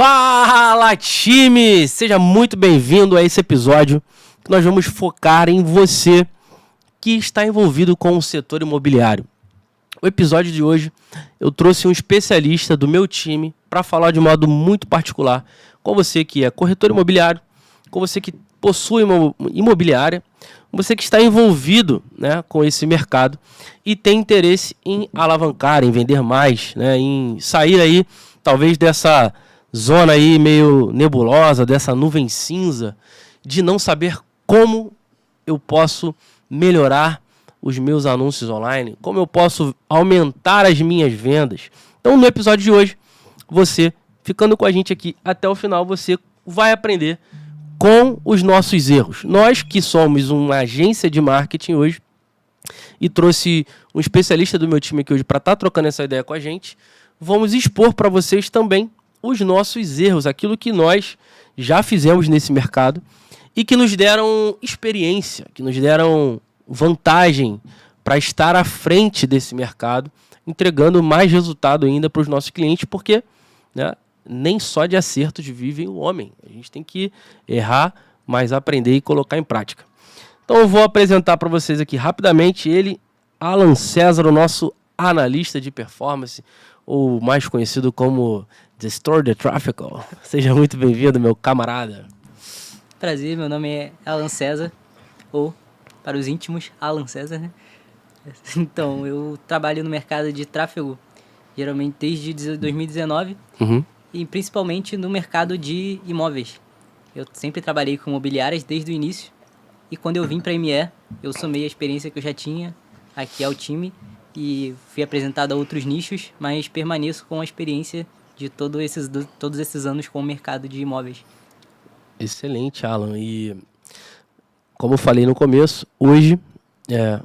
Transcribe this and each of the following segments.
Fala, time! Seja muito bem-vindo a esse episódio que nós vamos focar em você que está envolvido com o setor imobiliário. O episódio de hoje eu trouxe um especialista do meu time para falar de modo muito particular com você que é corretor imobiliário, com você que possui uma imobiliária, com você que está envolvido, né, com esse mercado e tem interesse em alavancar, em vender mais, né, em sair aí talvez dessa zona aí meio nebulosa, dessa nuvem cinza, de não saber como eu posso melhorar os meus anúncios online, como eu posso aumentar as minhas vendas. Então, no episódio de hoje, você, ficando com a gente aqui até o final, você vai aprender com os nossos erros. Nós que somos uma agência de marketing hoje, e trouxe um especialista do meu time aqui hoje para estar trocando essa ideia com a gente, vamos expor para vocês também os nossos erros, aquilo que nós já fizemos nesse mercado e que nos deram experiência, que nos deram vantagem para estar à frente desse mercado, entregando mais resultado ainda para os nossos clientes, porque, né, nem só de acertos vive o homem. A gente tem que errar, mas aprender e colocar em prática. Então eu vou apresentar para vocês aqui rapidamente ele, Alan César, o nosso analista de performance, ou mais conhecido como The Store The Traffic. Seja muito bem-vindo, meu camarada. Prazer, meu nome é Alan César, ou para os íntimos, Alan César, né? Então, eu trabalho no mercado de tráfego, geralmente desde 2019, e principalmente no mercado de imóveis. Eu sempre trabalhei com imobiliárias desde o início, e quando eu vim para a ME, eu somei a experiência que eu já tinha aqui ao time, e fui apresentado a outros nichos, mas permaneço com a experiência de todos esses anos com o mercado de imóveis. Excelente, Alan. E como eu falei no começo, hoje,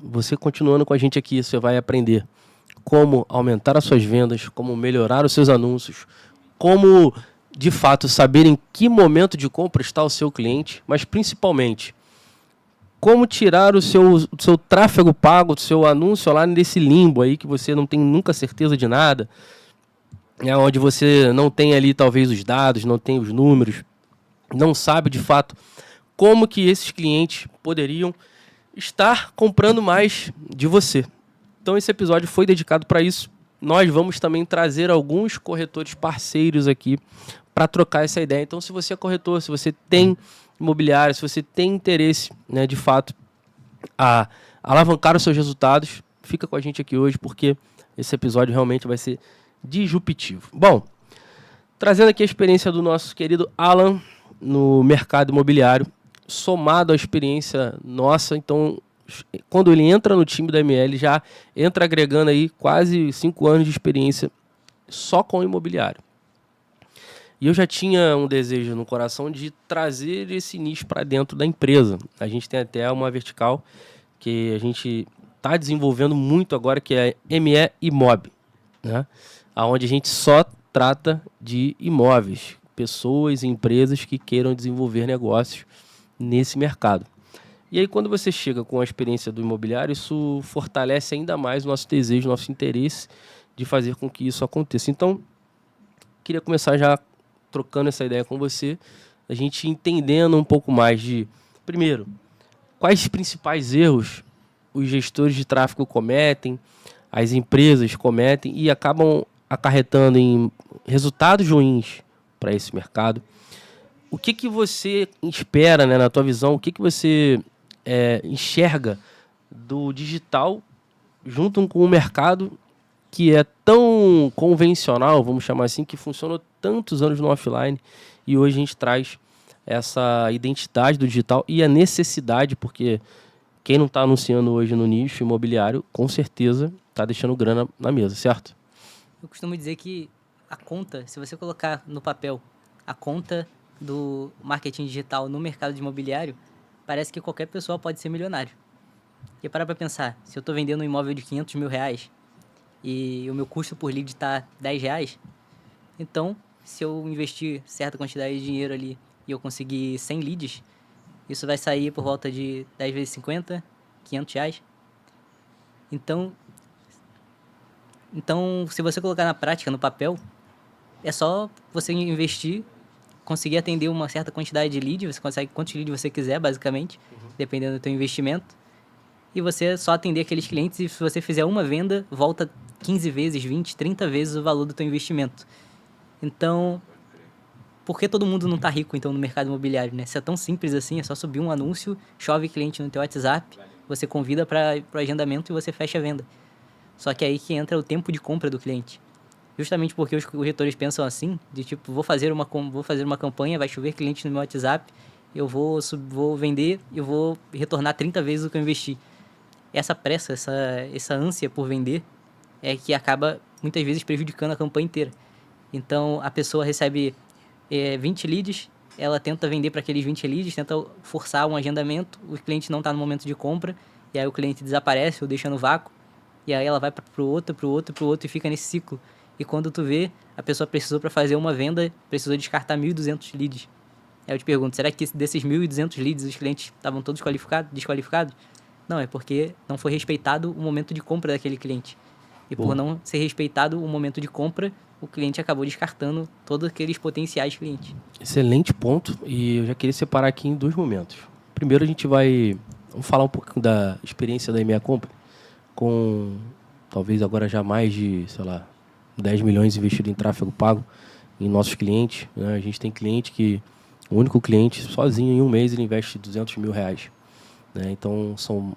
você continuando com a gente aqui, você vai aprender como aumentar as suas vendas, como melhorar os seus anúncios, como, de fato, saber em que momento de compra está o seu cliente, mas principalmente, como tirar o seu tráfego pago, o seu anúncio lá nesse limbo aí que você não tem nunca certeza de nada, onde você não tem ali talvez os dados, não tem os números, não sabe de fato como que esses clientes poderiam estar comprando mais de você. Então esse episódio foi dedicado para isso. Nós vamos também trazer alguns corretores parceiros aqui para trocar essa ideia. Então se você é corretor, se você tem imobiliário, se você tem interesse, né, de fato, a alavancar os seus resultados, fica com a gente aqui hoje, porque esse episódio realmente vai ser disruptivo. Bom, trazendo aqui a experiência do nosso querido Alan no mercado imobiliário, somado à experiência nossa, então, quando ele entra no time da ML, já entra agregando aí quase 5 anos de experiência só com o imobiliário. E eu já tinha um desejo no coração de trazer esse nicho para dentro da empresa. A gente tem até uma vertical que a gente está desenvolvendo muito agora, que é a ME Imob, né? Onde a gente só trata de imóveis, pessoas e empresas que queiram desenvolver negócios nesse mercado. E aí, quando você chega com a experiência do imobiliário, isso fortalece ainda mais o nosso desejo, nosso interesse de fazer com que isso aconteça. Então, queria começar já trocando essa ideia com você, a gente entendendo um pouco mais de, primeiro, quais os principais erros os gestores de tráfego cometem, as empresas cometem e acabam acarretando em resultados ruins para esse mercado. O que você espera, né, na tua visão, o que você enxerga do digital junto com o mercado que é tão convencional, vamos chamar assim, que funcionou tantos anos no offline e hoje a gente traz essa identidade do digital e a necessidade, porque quem não está anunciando hoje no nicho imobiliário, com certeza está deixando grana na mesa, certo? Eu costumo dizer que a conta, se você colocar no papel a conta do marketing digital no mercado de imobiliário, parece que qualquer pessoa pode ser milionário. E para pensar, se eu estou vendendo um imóvel de R$500 mil e o meu custo por lead está R$10, então, se eu investir certa quantidade de dinheiro ali e eu conseguir 100 leads, isso vai sair por volta de 10 vezes 50, R$500. Então, se você colocar na prática, no papel, é só você investir, conseguir atender uma certa quantidade de leads, você consegue quantos leads você quiser, basicamente, dependendo do teu investimento, e você só atender aqueles clientes, e se você fizer uma venda, volta 15 vezes, 20, 30 vezes o valor do teu investimento. Então, por que todo mundo não tá rico, então, no mercado imobiliário, né? Se é tão simples assim, é só subir um anúncio, chove cliente no teu WhatsApp, você convida para o agendamento e você fecha a venda. Só que aí que entra o tempo de compra do cliente. Justamente porque os corretores pensam assim, de tipo, vou fazer uma campanha, vai chover cliente no meu WhatsApp, eu vou vender e vou retornar 30 vezes o que eu investi. Essa pressa, essa ânsia por vender é que acaba muitas vezes prejudicando a campanha inteira. Então, a pessoa recebe 20 leads, ela tenta vender para aqueles 20 leads, tenta forçar um agendamento, o cliente não está no momento de compra, e aí o cliente desaparece ou deixa no vácuo, e aí ela vai para o outro e fica nesse ciclo. E quando tu vê, a pessoa precisou para fazer uma venda, precisou descartar 1.200 leads. Aí eu te pergunto, será que desses 1.200 leads os clientes estavam todos desqualificados? Não, é porque não foi respeitado o momento de compra daquele cliente. E por não ser respeitado o momento de compra, o cliente acabou descartando todos aqueles potenciais clientes. Excelente ponto, e eu já queria separar aqui em 2 momentos. Primeiro vamos falar um pouco da experiência da EMEA Company, com talvez agora já mais de, 10 milhões investido em tráfego pago em nossos clientes, né? A gente tem cliente que, o único cliente, sozinho em um mês, ele investe R$200 mil, né? Então, são,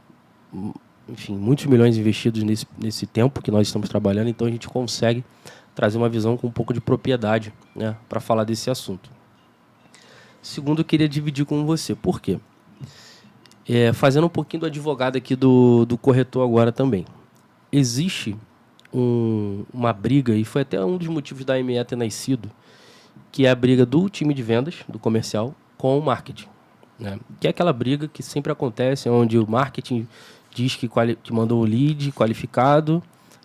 enfim, muitos milhões investidos nesse tempo que nós estamos trabalhando, então a gente consegue trazer uma visão com um pouco de propriedade, né, para falar desse assunto. Segundo, eu queria dividir com você. Por quê? Fazendo um pouquinho do advogado aqui do corretor agora também. Existe uma briga, e foi até um dos motivos da AME ter nascido, que é a briga do time de vendas, do comercial, com o marketing, né? Que é aquela briga que sempre acontece, onde o marketing diz que mandou o lead qualificado,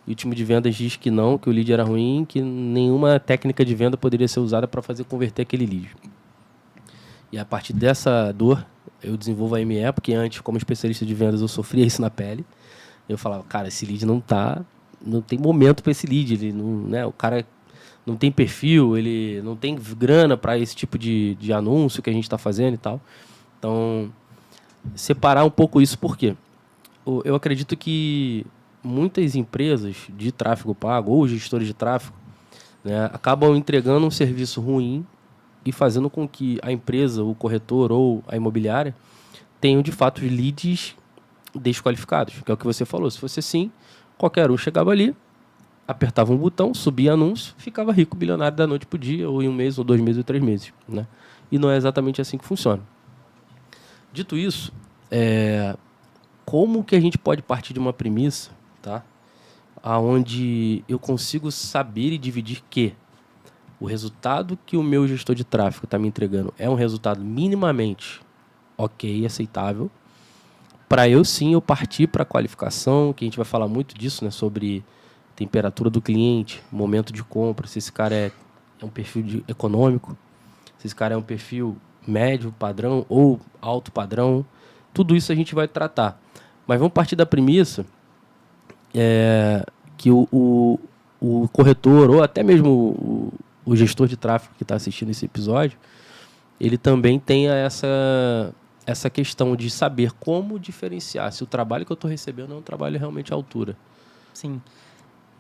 e o time de vendas diz que não, que o lead era ruim, que nenhuma técnica de venda poderia ser usada para fazer converter aquele lead. E a partir dessa dor, eu desenvolvo a ME, porque antes, como especialista de vendas, eu sofria isso na pele. Eu falava, cara, esse lead não tem momento para esse lead, ele não, né, o cara não tem perfil, ele não tem grana para esse tipo de anúncio que a gente está fazendo e tal. Então, separar um pouco isso, por quê? Eu acredito que muitas empresas de tráfego pago ou gestores de tráfego, né, acabam entregando um serviço ruim e fazendo com que a empresa, o corretor ou a imobiliária tenham, de fato, leads desqualificados, que é o que você falou. Se fosse assim, qualquer um chegava ali, apertava um botão, subia anúncio, ficava rico, bilionário da noite para o dia, ou em 1 mês, ou 2 meses, ou 3 meses. Né? E não é exatamente assim que funciona. Dito isso, como que a gente pode partir de uma premissa, tá? Onde eu consigo saber e dividir que o resultado que o meu gestor de tráfego está me entregando é um resultado minimamente ok, aceitável, para eu partir para a qualificação, que a gente vai falar muito disso, né, sobre temperatura do cliente, momento de compra, se esse cara é um perfil econômico, se esse cara é um perfil médio padrão ou alto padrão, tudo isso a gente vai tratar. Mas vamos partir da premissa que o corretor ou até mesmo o gestor de tráfego que está assistindo esse episódio, ele também tenha essa questão de saber como diferenciar se o trabalho que eu estou recebendo é um trabalho realmente à altura. Sim.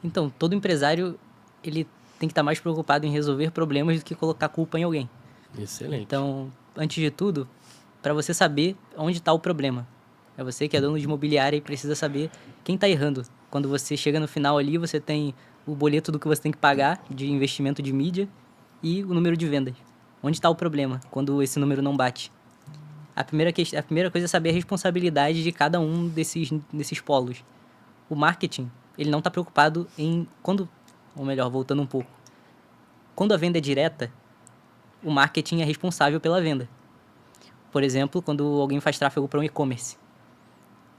Então, todo empresário ele tem que estar mais preocupado em resolver problemas do que colocar culpa em alguém. Excelente. Então, antes de tudo, para você saber onde está o problema. É você que é dono de imobiliária e precisa saber quem está errando. Quando você chega no final ali, você tem o boleto do que você tem que pagar de investimento de mídia e o número de vendas. Onde está o problema quando esse número não bate? A primeira coisa é saber a responsabilidade de cada um desses polos. O marketing, ele não está preocupado em voltando um pouco. Quando a venda é direta, o marketing é responsável pela venda. Por exemplo, quando alguém faz tráfego para um e-commerce,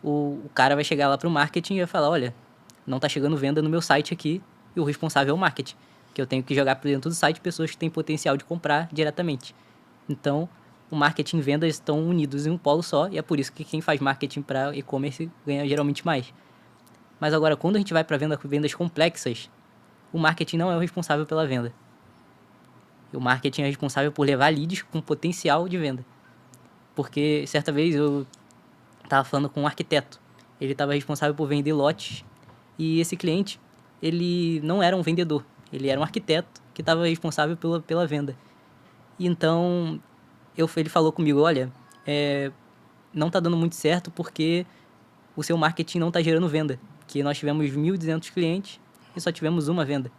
o cara vai chegar lá para o marketing e vai falar, olha, não está chegando venda no meu site aqui, e o responsável é o marketing, que eu tenho que jogar para dentro do site pessoas que têm potencial de comprar diretamente. Então, o marketing e vendas estão unidos em um polo só, e é por isso que quem faz marketing para e-commerce ganha geralmente mais. Mas agora, quando a gente vai para vendas complexas, o marketing não é o responsável pela venda. O marketing é responsável por levar leads com potencial de venda. Porque certa vez eu estava falando com um arquiteto. Ele estava responsável por vender lotes e esse cliente, ele não era um vendedor. Ele era um arquiteto que estava responsável pela venda. E então, ele falou comigo, olha, não está dando muito certo porque o seu marketing não está gerando venda. Que nós tivemos 1.200 clientes e só tivemos uma venda.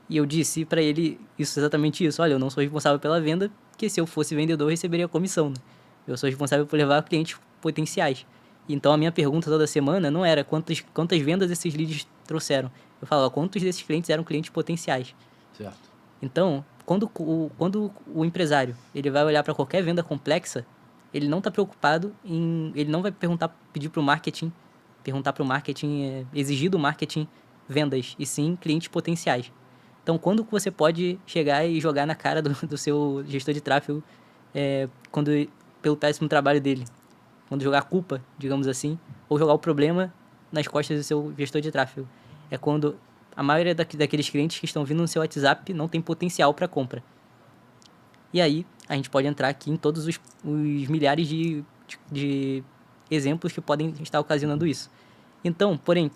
E eu disse para ele exatamente isso. Olha, eu não sou responsável pela venda, porque se eu fosse vendedor, eu receberia comissão. Né? Eu sou responsável por levar clientes potenciais. Então, a minha pergunta toda semana não era quantas vendas esses leads trouxeram. Eu falava quantos desses clientes eram clientes potenciais. Certo. Então, quando o empresário ele vai olhar para qualquer venda complexa, ele não está preocupado ele não vai pedir para o marketing, exigir do marketing vendas, e sim clientes potenciais. Então, quando você pode chegar e jogar na cara do seu gestor de tráfego pelo péssimo trabalho dele? Quando jogar a culpa, digamos assim, ou jogar o problema nas costas do seu gestor de tráfego. É quando a maioria daqueles clientes que estão vindo no seu WhatsApp não tem potencial para compra. E aí, a gente pode entrar aqui em todos os milhares de exemplos que podem estar ocasionando isso. Então, porém,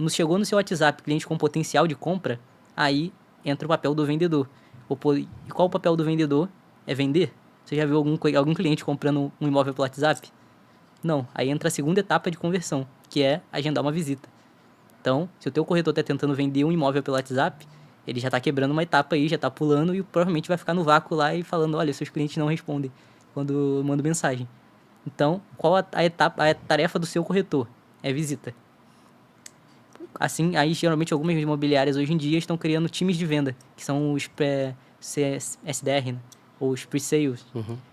chegou no seu WhatsApp cliente com potencial de compra, aí entra o papel do vendedor. E qual o papel do vendedor? É vender? Você já viu algum cliente comprando um imóvel pelo WhatsApp? Não. Aí entra a segunda etapa de conversão, que é agendar uma visita. Então, se o teu corretor está tentando vender um imóvel pelo WhatsApp, ele já está quebrando uma etapa aí, já está pulando e provavelmente vai ficar no vácuo lá e falando, olha, seus clientes não respondem quando eu mando mensagem. Então, qual a tarefa do seu corretor? É visita. Assim, aí geralmente algumas imobiliárias hoje em dia estão criando times de venda, que são os SDR, né? Ou os pre-sales,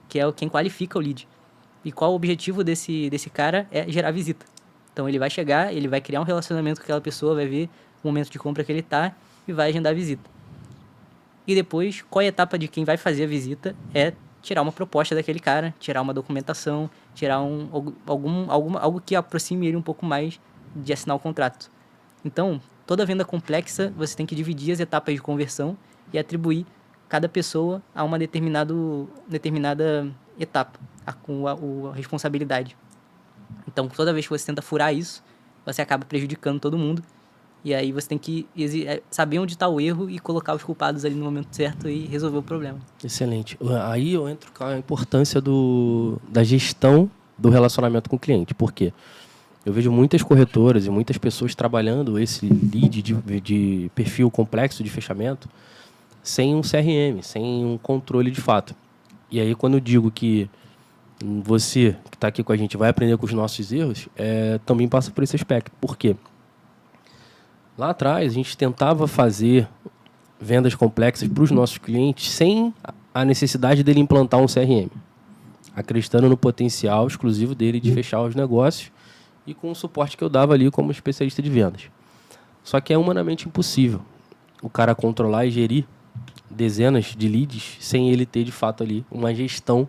que é quem qualifica o lead. E qual o objetivo desse cara? É gerar visita. Então, ele vai chegar, ele vai criar um relacionamento com aquela pessoa, vai ver o momento de compra que ele está e vai agendar a visita. E depois, qual é a etapa de quem vai fazer a visita? É tirar uma proposta daquele cara, tirar uma documentação, tirar algo que aproxime ele um pouco mais de assinar o contrato. Então, toda venda complexa, você tem que dividir as etapas de conversão e atribuir cada pessoa a uma determinada etapa, com a responsabilidade. Então, toda vez que você tenta furar isso, você acaba prejudicando todo mundo. E aí você tem que saber onde está o erro e colocar os culpados ali no momento certo e resolver o problema. Excelente. Aí eu entro com a importância da gestão do relacionamento com o cliente. Por quê? Eu vejo muitas corretoras e muitas pessoas trabalhando esse lead de perfil complexo de fechamento sem um CRM, sem um controle de fato. E aí, quando eu digo que você que está aqui com a gente vai aprender com os nossos erros, também passa por esse aspecto. Por quê? Lá atrás, a gente tentava fazer vendas complexas para os nossos clientes sem a necessidade dele implantar um CRM, acreditando no potencial exclusivo dele de fechar os negócios e com o suporte que eu dava ali como especialista de vendas. Só que é humanamente impossível o cara controlar e gerir dezenas de leads sem ele ter, de fato, ali uma gestão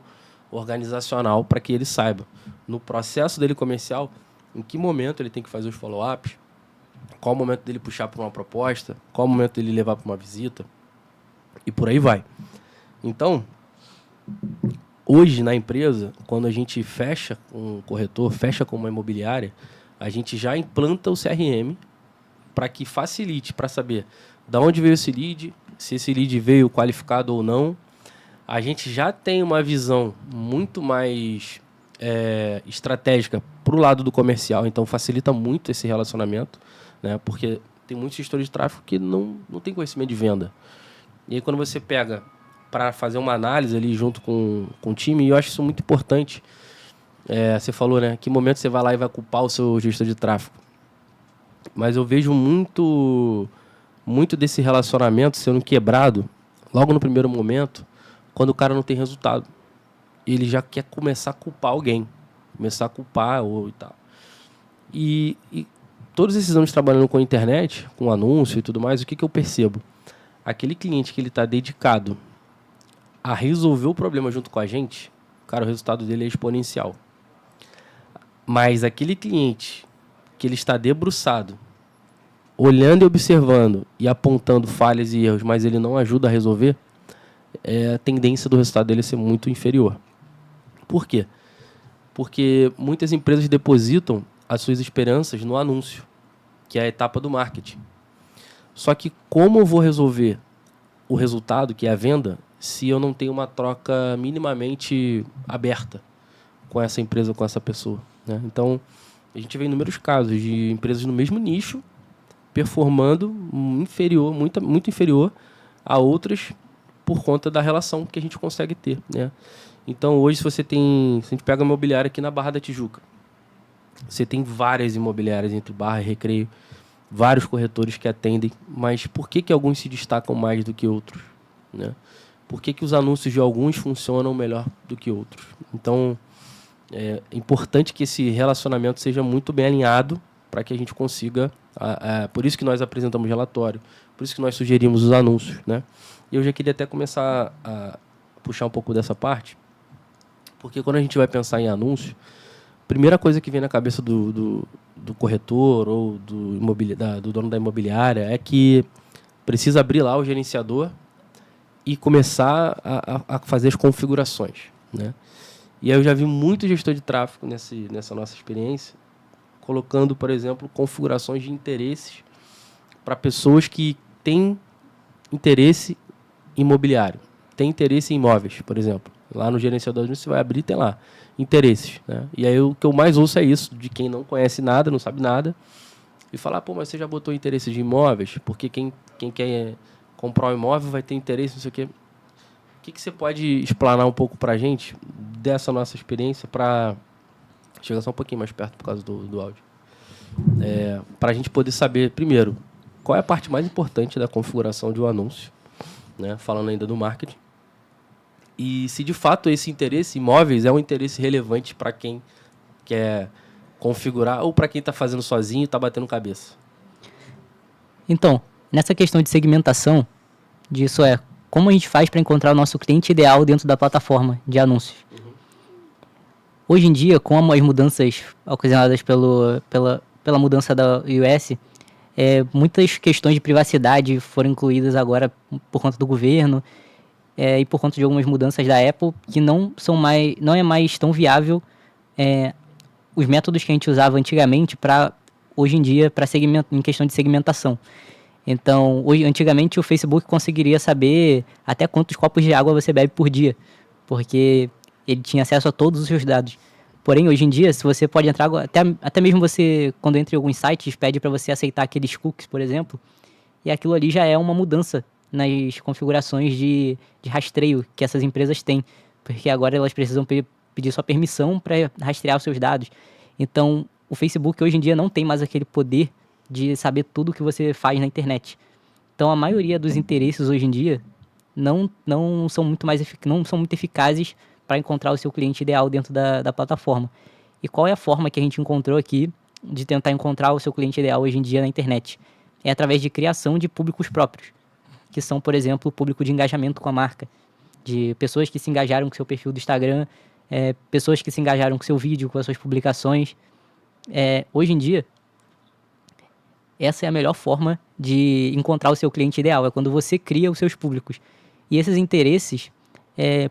organizacional para que ele saiba, no processo dele comercial, em que momento ele tem que fazer os follow-ups, qual o momento dele puxar para uma proposta, qual o momento dele levar para uma visita, e por aí vai. Então, hoje na empresa, quando a gente fecha com um corretor, fecha com uma imobiliária, a gente já implanta o CRM para que facilite para saber de onde veio esse lead, se esse lead veio qualificado ou não. A gente já tem uma visão muito mais estratégica para o lado do comercial, então facilita muito esse relacionamento, né? Porque tem muitos gestores de tráfego que não tem conhecimento de venda. E aí quando você pega para fazer uma análise ali junto com o time, e eu acho isso muito importante, você falou, né? Que momento você vai lá e vai culpar o seu gestor de tráfego. Mas eu vejo muito desse relacionamento sendo quebrado logo no primeiro momento, quando o cara não tem resultado. Ele já quer começar a culpar alguém, começar a culpar ou e tal. E todos esses anos trabalhando com a internet, com anúncio e tudo mais, o que eu percebo? Aquele cliente que ele está dedicado a resolver o problema junto com a gente, cara, o resultado dele é exponencial. Mas aquele cliente que ele está debruçado, olhando e observando e apontando falhas e erros, mas ele não ajuda a resolver, a tendência do resultado dele ser muito inferior. Por quê? Porque muitas empresas depositam as suas esperanças no anúncio, que é a etapa do marketing. Só que como eu vou resolver o resultado, que é a venda, se eu não tenho uma troca minimamente aberta com essa empresa, com essa pessoa, né? Então, a gente vê inúmeros casos de empresas no mesmo nicho performando inferior, muito inferior a outras por conta da relação que a gente consegue ter, né? Então, hoje, se a gente pega a imobiliária aqui na Barra da Tijuca, você tem várias imobiliárias entre Barra e Recreio, vários corretores que atendem, mas por que alguns se destacam mais do que outros, né? Por que os anúncios de alguns funcionam melhor do que outros? Então, é importante que esse relacionamento seja muito bem alinhado para que a gente consiga... por isso que nós apresentamos relatório, por isso que nós sugerimos os anúncios, né? E eu já queria até começar a puxar um pouco dessa parte, porque quando a gente vai pensar em anúncio, a primeira coisa que vem na cabeça do corretor ou do dono da imobiliária é que precisa abrir lá o gerenciador e começar a fazer as configurações, né? E aí eu já vi muito gestor de tráfego nessa nossa experiência, colocando, por exemplo, configurações de interesses para pessoas que têm interesse imobiliário, têm interesse em imóveis, por exemplo. Lá no gerenciador você vai abrir, tem lá interesses, né? E aí o que eu mais ouço é isso, de quem não conhece nada, não sabe nada, e falar, pô, mas você já botou interesse de imóveis? Porque quem quer comprar um imóvel vai ter interesse, não sei o quê. O que você pode explanar um pouco para a gente dessa nossa experiência para... Chega só um pouquinho mais perto por causa do áudio. Para a gente poder saber, primeiro, qual é a parte mais importante da configuração de um anúncio, né? Falando ainda do marketing. E se de fato esse interesse imóveis é um interesse relevante para quem quer configurar ou para quem está fazendo sozinho e está batendo cabeça. Então, nessa questão de segmentação, disso como a gente faz para encontrar o nosso cliente ideal dentro da plataforma de anúncios. Hoje em dia, com as mudanças ocasionadas pela mudança da iOS, muitas questões de privacidade foram incluídas agora por conta do governo, e por conta de algumas mudanças da Apple, que não é mais tão viável os métodos que a gente usava antigamente para, hoje em dia, em questão de segmentação. Então, antigamente o Facebook conseguiria saber até quantos copos de água você bebe por dia, porque ele tinha acesso a todos os seus dados. Porém, hoje em dia, se você pode entrar, até mesmo você, quando entra em alguns sites, pede para você aceitar aqueles cookies, por exemplo, e aquilo ali já é uma mudança nas configurações de rastreio que essas empresas têm, porque agora elas precisam pedir sua permissão para rastrear os seus dados. Então, o Facebook hoje em dia não tem mais aquele poder de saber tudo que você faz na internet. Então, a maioria dos interesses hoje em dia não são muito eficazes para encontrar o seu cliente ideal dentro da plataforma. E qual é a forma que a gente encontrou aqui de tentar encontrar o seu cliente ideal hoje em dia na internet? É através de criação de públicos próprios, que são, por exemplo, o público de engajamento com a marca, de pessoas que se engajaram com o seu perfil do Instagram, pessoas que se engajaram com o seu vídeo, com as suas publicações. Hoje em dia, essa é a melhor forma de encontrar o seu cliente ideal, é quando você cria os seus públicos. E esses interesses,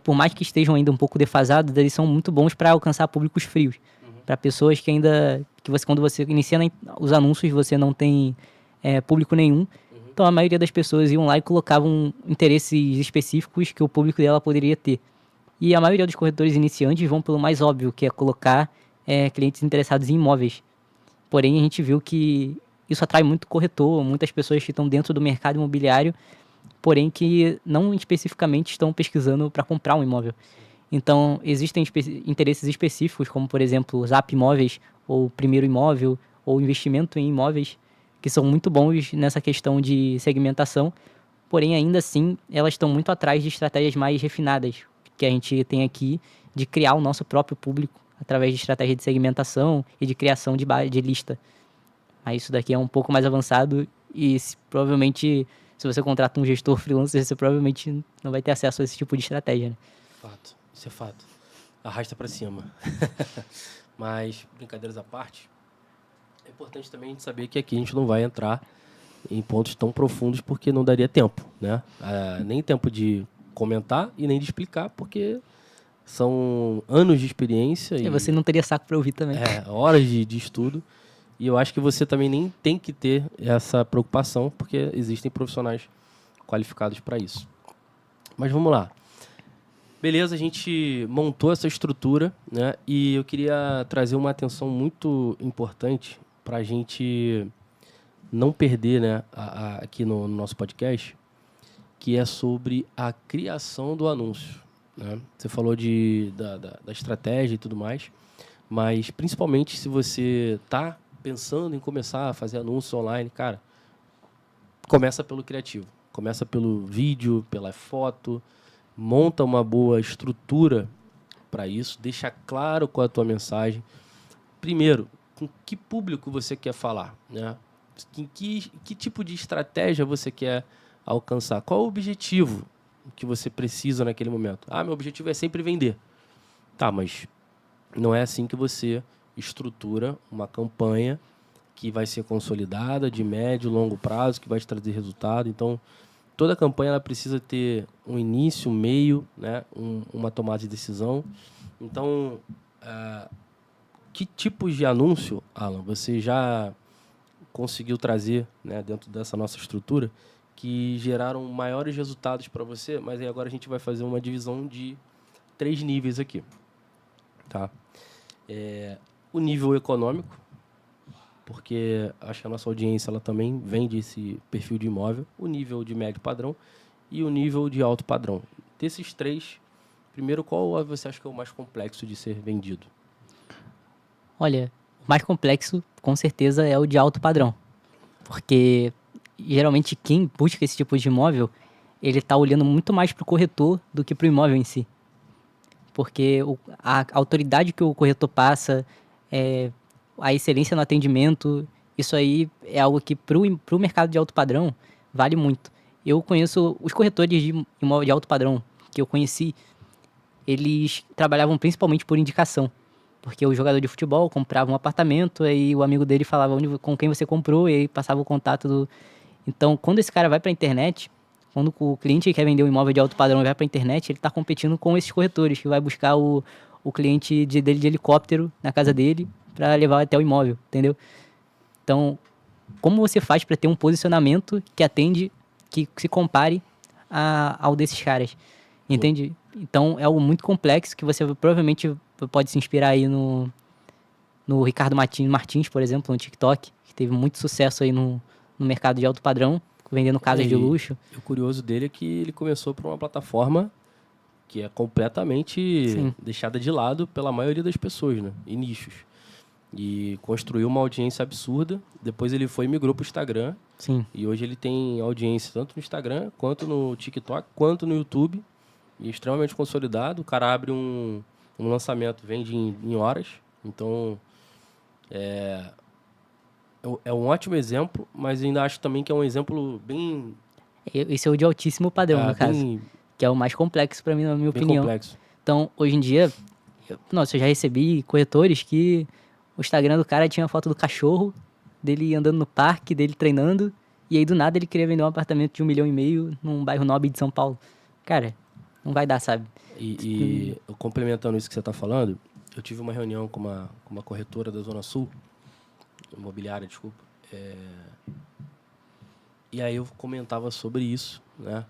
por mais que estejam ainda um pouco defasados, eles são muito bons para alcançar públicos frios. Para pessoas que quando você inicia os anúncios, você não tem público nenhum. Então, a maioria das pessoas iam lá e colocavam interesses específicos que o público dela poderia ter. E a maioria dos corretores iniciantes vão pelo mais óbvio, que é colocar clientes interessados em imóveis. Porém, a gente viu que isso atrai muito corretor, muitas pessoas que estão dentro do mercado imobiliário, porém que não especificamente estão pesquisando para comprar um imóvel. Então, existem interesses específicos, como, por exemplo, Zap Imóveis, ou Primeiro Imóvel, ou investimento em imóveis, que são muito bons nessa questão de segmentação, porém, ainda assim, elas estão muito atrás de estratégias mais refinadas, que a gente tem aqui, de criar o nosso próprio público, através de estratégia de segmentação e de criação de lista. Aí isso daqui é um pouco mais avançado e provavelmente, se você contrata um gestor freelancer, você provavelmente não vai ter acesso a esse tipo de estratégia, né? Fato, isso é fato. Arrasta para cima. Mas, brincadeiras à parte, é importante também a gente saber que aqui a gente não vai entrar em pontos tão profundos porque não daria tempo, né? Nem tempo de comentar e nem de explicar, porque são anos de experiência. E você não teria saco para ouvir também. Horas de estudo. E eu acho que você também nem tem que ter essa preocupação, porque existem profissionais qualificados para isso. Mas vamos lá. Beleza, a gente montou essa estrutura, né? E eu queria trazer uma atenção muito importante para a gente não perder, né, aqui no nosso podcast, que é sobre a criação do anúncio, né? Você falou da estratégia e tudo mais, mas principalmente se você está pensando em começar a fazer anúncios online, cara, começa pelo criativo. Começa pelo vídeo, pela foto, monta uma boa estrutura para isso, deixa claro qual é a tua mensagem. Primeiro, com que público você quer falar, né? Que tipo de estratégia você quer alcançar? Qual o objetivo que você precisa naquele momento? Meu objetivo é sempre vender. Tá, mas não é assim que você estrutura uma campanha que vai ser consolidada de médio e longo prazo, que vai te trazer resultado. Então, toda campanha ela precisa ter um início, um meio, né? Uma tomada de decisão. Então, que tipos de anúncio, Alan, você já conseguiu trazer, né, dentro dessa nossa estrutura que geraram maiores resultados para você? Mas aí agora a gente vai fazer uma divisão de 3 níveis aqui. Tá? O nível econômico, porque acho que a nossa audiência ela também vende esse perfil de imóvel, o nível de médio padrão e o nível de alto padrão. Desses 3, primeiro, qual você acha que é o mais complexo de ser vendido? Olha, o mais complexo, com certeza, é o de alto padrão. Porque, geralmente, quem busca esse tipo de imóvel, ele está olhando muito mais para o corretor do que para o imóvel em si. Porque a autoridade que o corretor passa, a excelência no atendimento, isso aí é algo que para o mercado de alto padrão vale muito. Eu conheço os corretores de imóvel de alto padrão que eu conheci, eles trabalhavam principalmente por indicação. Porque o jogador de futebol comprava um apartamento, aí o amigo dele falava com quem você comprou, e aí passava o contato do... Então, quando esse cara vai para a internet, quando o cliente quer vender um imóvel de alto padrão e vai para a internet, ele está competindo com esses corretores, que vai buscar o cliente dele de helicóptero na casa dele para levar até o imóvel, entendeu? Então, como você faz para ter um posicionamento que atende, que se compare ao desses caras? Entende? Então, é algo muito complexo que você provavelmente pode se inspirar aí no Ricardo Martins, por exemplo, no TikTok, que teve muito sucesso aí no mercado de alto padrão, vendendo casas de luxo. O curioso dele é que ele começou por uma plataforma que é completamente deixada de lado pela maioria das pessoas, né? E nichos. E construiu uma audiência absurda. Depois ele foi e migrou para o Instagram. Sim. E hoje ele tem audiência tanto no Instagram, quanto no TikTok, quanto no YouTube. E extremamente consolidado. O cara abre um lançamento, vende em horas. Então, é um ótimo exemplo, mas ainda acho também que é um exemplo bem... Esse é o de altíssimo padrão, no caso. Que é o mais complexo para mim, na minha opinião. Complexo. Então, hoje em dia, eu já recebi corretores que o Instagram do cara tinha foto do cachorro, dele andando no parque, dele treinando, e aí do nada ele queria vender um apartamento de 1,5 milhão num bairro nobre de São Paulo. Cara, não vai dar, sabe? E complementando isso que você está falando, eu tive uma reunião com uma corretora da Zona Sul, imobiliária, desculpa. E aí eu comentava sobre isso, né?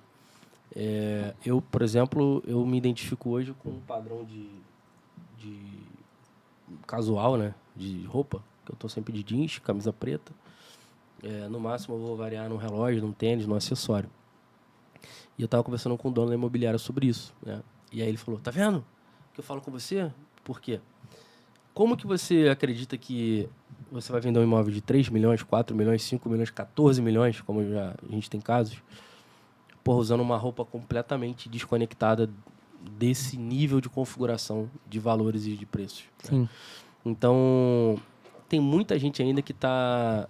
Eu, por exemplo, eu me identifico hoje com um padrão de casual, né? De roupa, que eu tô sempre de jeans, camisa preta. No máximo eu vou variar num relógio, num tênis, num acessório. E eu tava conversando com o dono da imobiliária sobre isso, né? E aí ele falou, tá vendo que eu falo com você? Por quê? Como que você acredita que você vai vender um imóvel de 3 milhões, 4 milhões, 5 milhões, 14 milhões, como a gente tem casos, usando uma roupa completamente desconectada desse nível de configuração de valores e de preços? Sim. Né? Então, tem muita gente ainda que está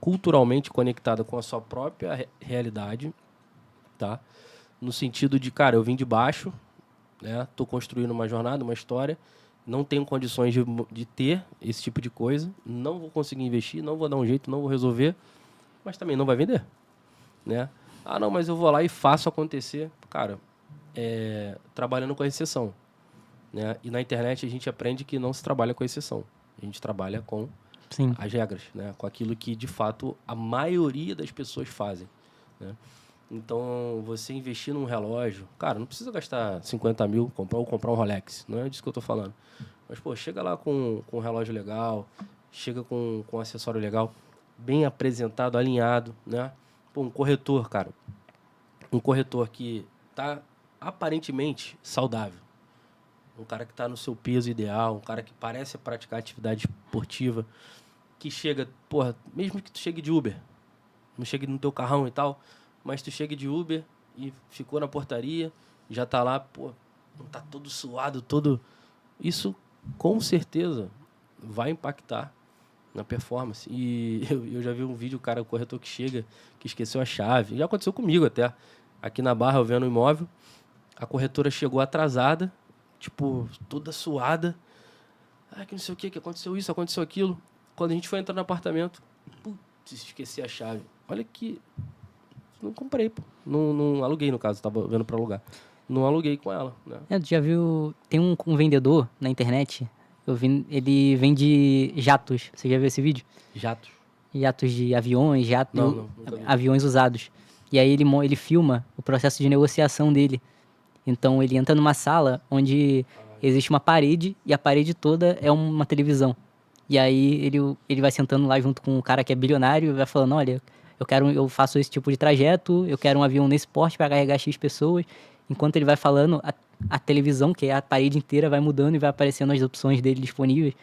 culturalmente conectada com a sua própria realidade, tá? No sentido de, cara, eu vim de baixo, né? Tô construindo uma jornada, uma história, não tenho condições de ter esse tipo de coisa, não vou conseguir investir, não vou dar um jeito, não vou resolver, mas também não vai vender, né? Ah, não, mas eu vou lá e faço acontecer. Cara, trabalhando com exceção, né? E na internet a gente aprende que não se trabalha com exceção. A gente trabalha com Sim. as regras, né? Com aquilo que, de fato, a maioria das pessoas fazem, né? Então, você investir num relógio... Cara, não precisa gastar 50 mil ou comprar um Rolex. Não é disso que eu tô falando. Mas, pô, chega lá com um relógio legal, chega com um acessório legal, bem apresentado, alinhado, né? Pô, um corretor, cara. Um corretor que tá aparentemente saudável. Um cara que está no seu peso ideal, um cara que parece praticar atividade esportiva, que chega, porra, mesmo que tu chegue de Uber, não chegue no teu carrão e tal, mas tu chegue de Uber e ficou na portaria, já tá lá, pô, não tá todo suado, todo... Isso, com certeza, vai impactar na performance. E eu já vi um vídeo, o corretor que chega, que esqueceu a chave. Já aconteceu comigo até. Aqui na Barra, eu vendo um imóvel, a corretora chegou atrasada, tipo, toda suada. Ah, que não sei o que aconteceu isso, aconteceu aquilo. Quando a gente foi entrar no apartamento, putz, esqueci a chave. Olha que... Não comprei, pô. Não aluguei, no caso, tava vendo pra alugar. Não aluguei com ela, né? Tu já viu... Tem um vendedor na internet, ele vende jatos. Você já viu esse vídeo? Jatos. Jatos de aviões, Não, nunca vi. aviões usados. E aí ele filma o processo de negociação dele. Então ele entra numa sala onde existe uma parede e a parede toda é uma televisão. E aí ele vai sentando lá junto com um cara que é bilionário e vai falando, olha, eu faço esse tipo de trajeto, eu quero um avião nesse porte para carregar X pessoas. Enquanto ele vai falando, a televisão, que é a parede inteira, vai mudando e vai aparecendo as opções dele disponíveis.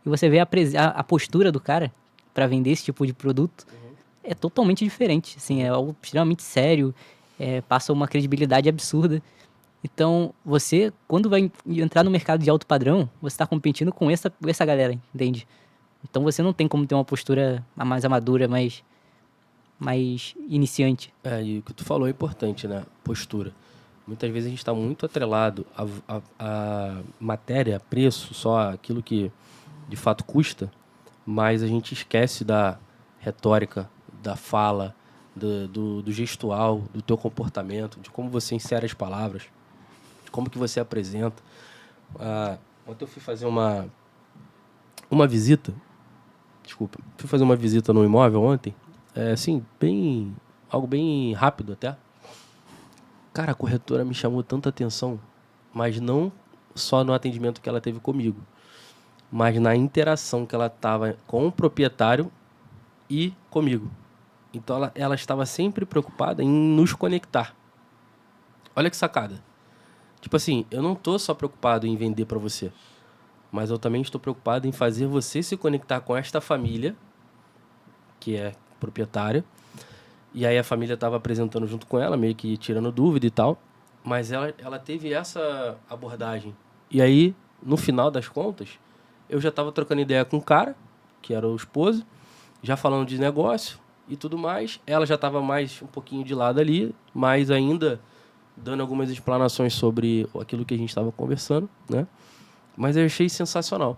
E você vê a postura do cara para vender esse tipo de produto é totalmente diferente. Assim, é algo extremamente sério, passa uma credibilidade absurda. Então, você, quando vai entrar no mercado de alto padrão, você está competindo com essa galera, entende? Então, você não tem como ter uma postura mais amadura, mais iniciante. E o que tu falou é importante, né? Postura. Muitas vezes a gente está muito atrelado à matéria, preço, só aquilo que de fato custa, mas a gente esquece da retórica, da fala, do gestual, do teu comportamento, de como você insere as palavras, de como que você apresenta. Ontem eu fui fazer uma visita, fui fazer uma visita no imóvel ontem, assim, algo bem rápido até. Cara, a corretora me chamou tanta atenção, mas não só no atendimento que ela teve comigo, mas na interação que ela estava com o proprietário e comigo. Então ela estava sempre preocupada em nos conectar. Olha que sacada. Tipo assim, eu não estou só preocupado em vender para você, mas eu também estou preocupado em fazer você se conectar com esta família, que é proprietária. E aí a família estava apresentando junto com ela, meio que tirando dúvida e tal. Mas ela teve essa abordagem. E aí, no final das contas, eu já estava trocando ideia com o cara, que era o esposo, já falando de negócio e tudo mais. Ela já estava mais um pouquinho de lado ali, mas ainda dando algumas explanações sobre aquilo que a gente estava conversando, né? Mas eu achei sensacional.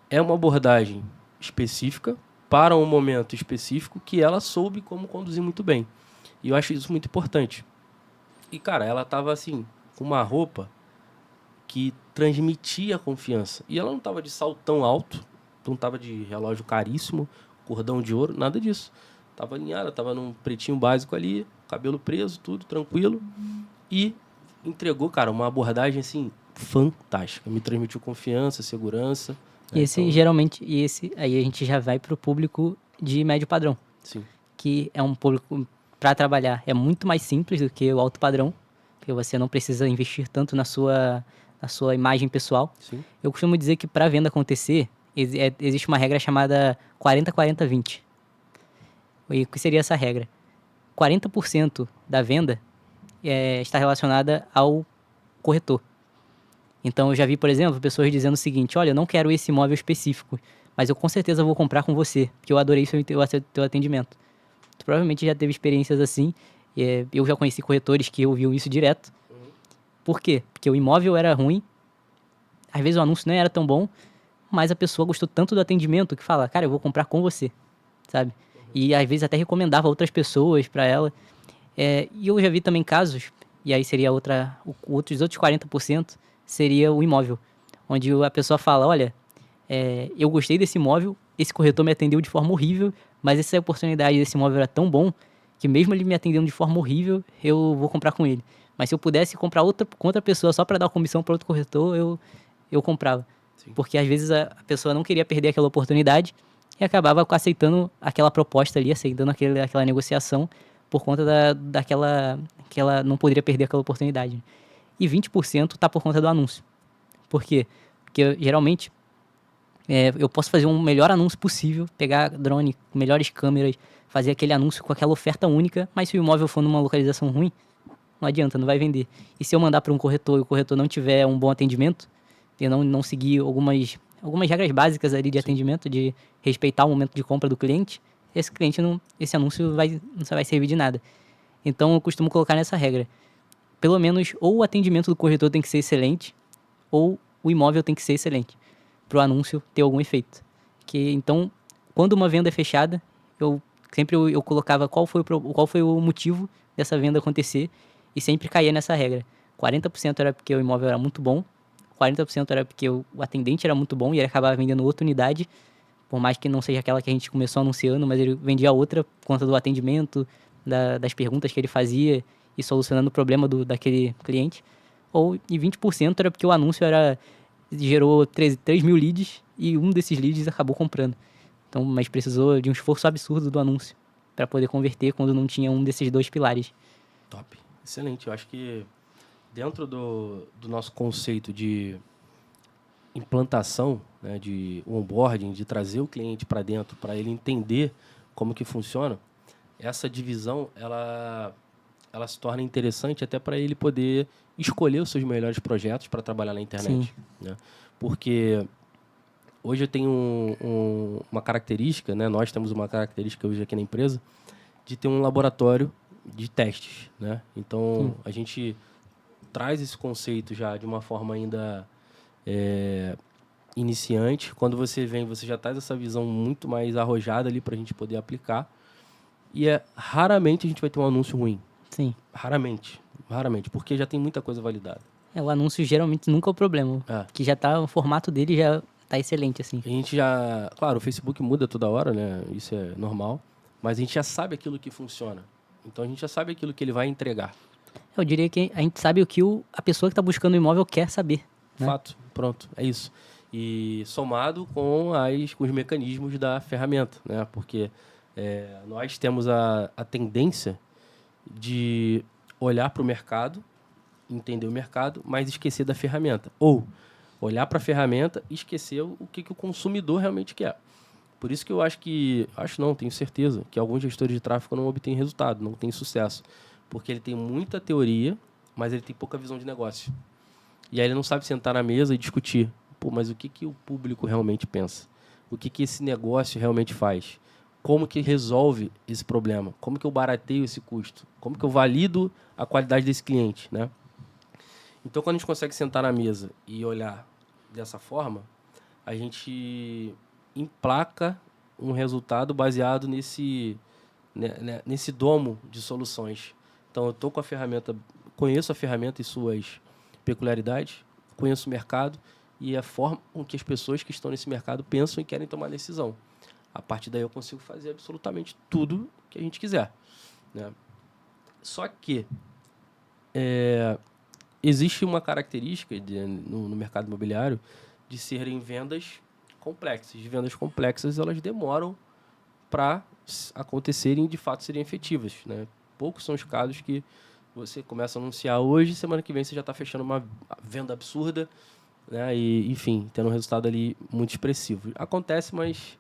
É uma abordagem específica, para um momento específico, que ela soube como conduzir muito bem. E eu acho isso muito importante. E, cara, ela tava assim, com uma roupa que transmitia confiança. E ela não tava de saltão alto, não tava de relógio caríssimo, cordão de ouro, nada disso. Tava alinhada, tava num pretinho básico ali, cabelo preso, tudo tranquilo. E entregou, cara, uma abordagem, assim, fantástica. Me transmitiu confiança, segurança. E esse aí a gente já vai pro público de médio padrão. Sim. Que é um público para trabalhar. É muito mais simples do que o alto padrão, porque você não precisa investir tanto na sua imagem pessoal. Sim. Eu costumo dizer que para a venda acontecer, existe uma regra chamada 40-40-20. E o que seria essa regra? 40% da venda está relacionada ao corretor. Então, eu já vi, por exemplo, pessoas dizendo o seguinte, olha, eu não quero esse imóvel específico, mas eu com certeza vou comprar com você, porque eu adorei o teu atendimento. Tu provavelmente já teve experiências assim, eu já conheci corretores que ouviam isso direto. Por quê? Porque o imóvel era ruim, às vezes o anúncio não era tão bom, mas a pessoa gostou tanto do atendimento que fala, cara, eu vou comprar com você, sabe? E às vezes até recomendava outras pessoas para ela. E eu já vi também casos, e aí seria os outros 40% seria o imóvel, onde a pessoa fala, olha, eu gostei desse imóvel, esse corretor me atendeu de forma horrível, mas essa oportunidade desse imóvel era tão bom que mesmo ele me atendendo de forma horrível, eu vou comprar com ele. Mas se eu pudesse comprar com outra pessoa só para dar comissão para outro corretor, eu comprava. Sim. Porque às vezes a pessoa não queria perder aquela oportunidade e acabava aceitando aquela proposta ali, aceitando aquela negociação por conta daquela que ela não poderia perder aquela oportunidade. E 20% está por conta do anúncio. Por quê? Porque geralmente eu posso fazer um melhor anúncio possível, pegar drone, melhores câmeras, fazer aquele anúncio com aquela oferta única, mas se o imóvel for numa localização ruim, não adianta, não vai vender. E se eu mandar para um corretor e o corretor não tiver um bom atendimento, e não seguir algumas regras básicas ali de atendimento, de respeitar o momento de compra do cliente, esse anúncio não vai servir de nada. Então eu costumo colocar nessa regra. Pelo menos ou o atendimento do corretor tem que ser excelente, ou o imóvel tem que ser excelente, para o anúncio ter algum efeito. Então, quando uma venda é fechada, eu colocava qual foi o motivo dessa venda acontecer e sempre caía nessa regra. 40% era porque o imóvel era muito bom, 40% era porque o atendente era muito bom e ele acabava vendendo outra unidade, por mais que não seja aquela que a gente começou anunciando, mas ele vendia outra por conta do atendimento, das perguntas que ele fazia e solucionando o problema daquele cliente. E 20% era porque o anúncio gerou 3 mil leads e um desses leads acabou comprando. Então, mas precisou de um esforço absurdo do anúncio para poder converter quando não tinha um desses dois pilares. Top. Excelente. Eu acho que dentro do nosso conceito de implantação, né, de onboarding, de trazer o cliente para dentro, para ele entender como que funciona, essa divisão ela se torna interessante até para ele poder escolher os seus melhores projetos para trabalhar na internet. Né? Porque hoje eu tenho uma característica, né? Nós temos uma característica hoje aqui na empresa, de ter um laboratório de testes. Né? Então, a gente traz esse conceito já de uma forma ainda iniciante. Quando você vem, você já traz essa visão muito mais arrojada ali para a gente poder aplicar. E raramente a gente vai ter um anúncio ruim. Sim. Raramente, porque já tem muita coisa validada. O anúncio geralmente nunca é o problema. Que já tá, o formato dele já tá excelente, assim. A gente já... Claro, o Facebook muda toda hora, né? Isso é normal. Mas a gente já sabe aquilo que funciona. Então a gente já sabe aquilo que ele vai entregar. Eu diria que a gente sabe o que a pessoa que está buscando o imóvel quer saber. Né? Fato, pronto, é isso. E somado com os mecanismos da ferramenta, né? Porque nós temos a tendência de olhar para o mercado, entender o mercado, mas esquecer da ferramenta. Ou olhar para a ferramenta e esquecer o que o consumidor realmente quer. Por isso que eu tenho certeza, que alguns gestores de tráfego não obtêm resultado, não têm sucesso. Porque ele tem muita teoria, mas ele tem pouca visão de negócio. E aí ele não sabe sentar na mesa e discutir. Mas o que o público realmente pensa? O que esse negócio realmente faz? Como que resolve esse problema? Como que eu barateio esse custo? Como que eu valido a qualidade desse cliente? Né? Então, quando a gente consegue sentar na mesa e olhar dessa forma, a gente emplaca um resultado baseado nesse domo de soluções. Então, eu estou com a ferramenta, conheço a ferramenta e suas peculiaridades, conheço o mercado e a forma com que as pessoas que estão nesse mercado pensam e querem tomar decisão. A partir daí eu consigo fazer absolutamente tudo que a gente quiser. Né? Só que existe uma característica no mercado imobiliário de serem vendas complexas. Vendas complexas elas demoram para acontecerem e de fato serem efetivas. Né? Poucos são os casos que você começa a anunciar hoje, semana que vem você já está fechando uma venda absurda, né? E, enfim, tendo um resultado ali muito expressivo. Acontece, mas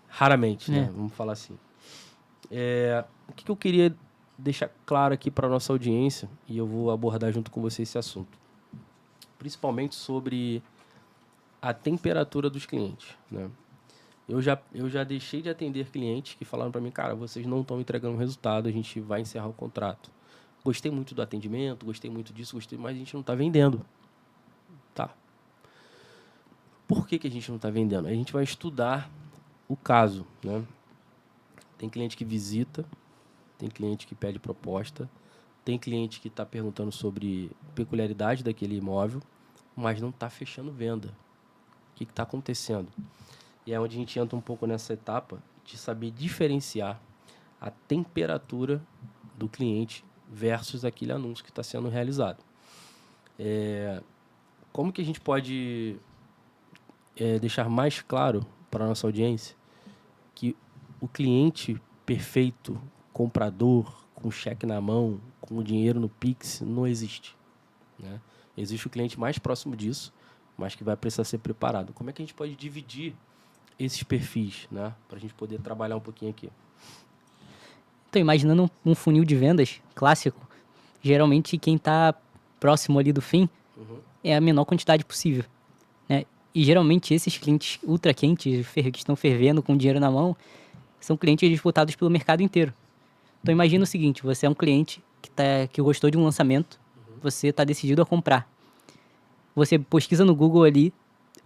raramente, né? Vamos falar assim. O que eu queria deixar claro aqui para a nossa audiência, e eu vou abordar junto com você esse assunto, principalmente sobre a temperatura dos clientes. Né? Eu já deixei de atender clientes que falaram para mim, cara, vocês não estão entregando resultado, a gente vai encerrar o contrato. Gostei muito do atendimento, gostei muito disso, mas a gente não está vendendo. Tá. Por que a gente não está vendendo? A gente vai estudar o caso. Né? Tem cliente que visita, tem cliente que pede proposta, Tem cliente que está perguntando sobre peculiaridade daquele imóvel, mas não está fechando venda. O que está acontecendo? E é onde a gente entra um pouco nessa etapa de saber diferenciar a temperatura do cliente versus aquele anúncio que está sendo realizado. Como que a gente pode deixar mais claro para a nossa audiência que o cliente perfeito, comprador, com cheque na mão, com o dinheiro no Pix, não existe, né? Existe o cliente mais próximo disso, mas que vai precisar ser preparado. Como é que a gente pode dividir esses perfis, né? Para a gente poder trabalhar um pouquinho aqui. Então, imaginando um funil de vendas clássico, geralmente quem está próximo ali do fim é a menor quantidade possível, né? E geralmente esses clientes ultra quentes, que estão fervendo com dinheiro na mão, são clientes disputados pelo mercado inteiro. Então imagina o seguinte, você é um cliente que gostou de um lançamento, você está decidido a comprar. Você pesquisa no Google ali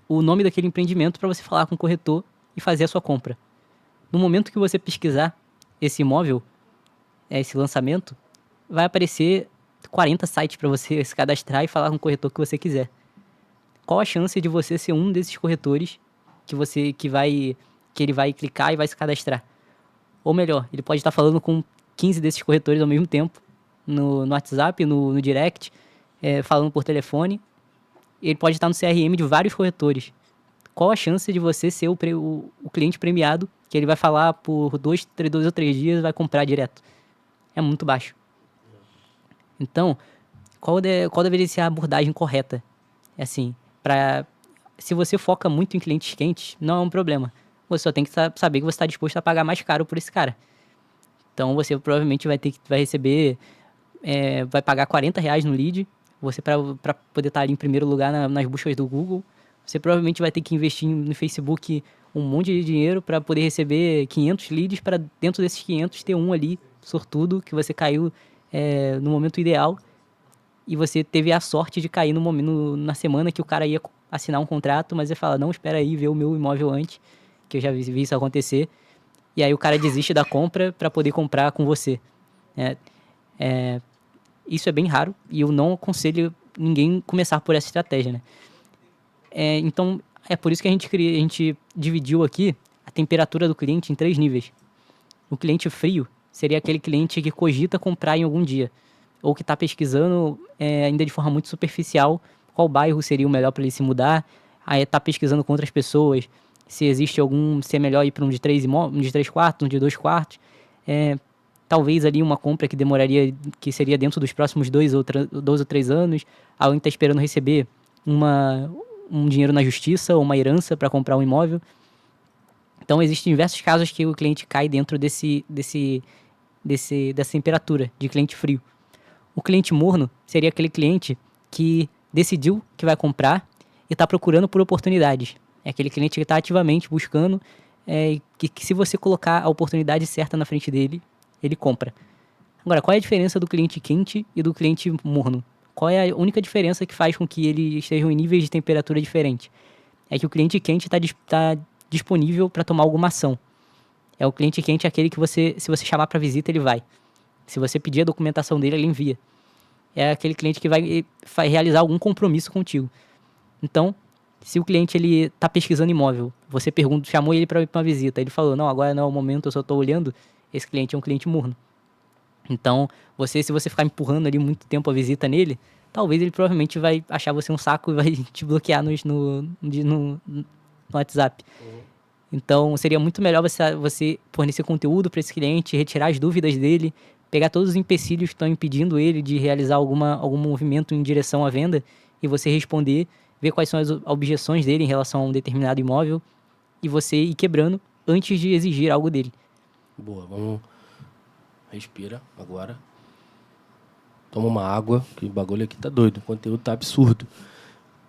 o nome daquele empreendimento para você falar com o corretor e fazer a sua compra. No momento que você pesquisar esse imóvel, esse lançamento, vai aparecer 40 sites para você se cadastrar e falar com o corretor que você quiser. Qual a chance de você ser um desses corretores que ele vai clicar e vai se cadastrar? Ou melhor, ele pode estar falando com 15 desses corretores ao mesmo tempo, no WhatsApp, no direct, falando por telefone. Ele pode estar no CRM de vários corretores. Qual a chance de você ser o cliente premiado, que ele vai falar por 2 ou 3 dias e vai comprar direto? É muito baixo. Então, qual deveria ser a abordagem correta? Assim, se você foca muito em clientes quentes, não é um problema. Você só tem que saber que você está disposto a pagar mais caro por esse cara. Então, você provavelmente vai receber, vai pagar R$40 no lead, você para poder estar ali em primeiro lugar nas buscas do Google. Você provavelmente vai ter que investir no Facebook um monte de dinheiro para poder receber 500 leads, para dentro desses 500 ter um ali, sortudo, que você caiu no momento ideal e você teve a sorte de cair na semana que o cara ia assinar um contrato, mas você fala, não, espera aí, vê o meu imóvel antes, que eu já vi isso acontecer, e aí o cara desiste da compra para poder comprar com você. Isso é bem raro e eu não aconselho ninguém começar por essa estratégia, né? Então, é por isso que a gente dividiu aqui a temperatura do cliente em 3 níveis. O cliente frio seria aquele cliente que cogita comprar em algum dia, ou que está pesquisando ainda de forma muito superficial qual bairro seria o melhor para ele se mudar, aí está pesquisando com outras pessoas, se é melhor ir para um de 3 quartos, um de 2 quartos, talvez ali uma compra que seria dentro dos próximos 2 ou 3 anos, alguém está esperando receber um dinheiro na justiça ou uma herança para comprar um imóvel. Então, existem diversos casos que o cliente cai dentro dessa temperatura de cliente frio. O cliente morno seria aquele cliente que decidiu que vai comprar e está procurando por oportunidades. É aquele cliente que está ativamente buscando que se você colocar a oportunidade certa na frente dele, ele compra. Agora, qual é a diferença do cliente quente e do cliente morno? Qual é a única diferença que faz com que eles estejam em níveis de temperatura diferentes? É que o cliente quente está disponível para tomar alguma ação. O cliente quente é aquele que se você chamar para visita, ele vai. Se você pedir a documentação dele, ele envia. É aquele cliente que vai realizar algum compromisso contigo. Então, se o cliente está pesquisando imóvel, você chamou ele para uma visita, ele falou, não, agora não é o momento, eu só estou olhando, esse cliente é um cliente morno. Então, se você ficar empurrando ali muito tempo a visita nele, talvez ele provavelmente vai achar você um saco e vai te bloquear no WhatsApp. Então, seria muito melhor você fornecer conteúdo para esse cliente, retirar as dúvidas dele, pegar todos os empecilhos que estão impedindo ele de realizar algum movimento em direção à venda e você responder, ver quais são as objeções dele em relação a um determinado imóvel e você ir quebrando antes de exigir algo dele. Boa, vamos... Respira agora. Toma uma água, que o bagulho aqui tá doido, o conteúdo tá absurdo.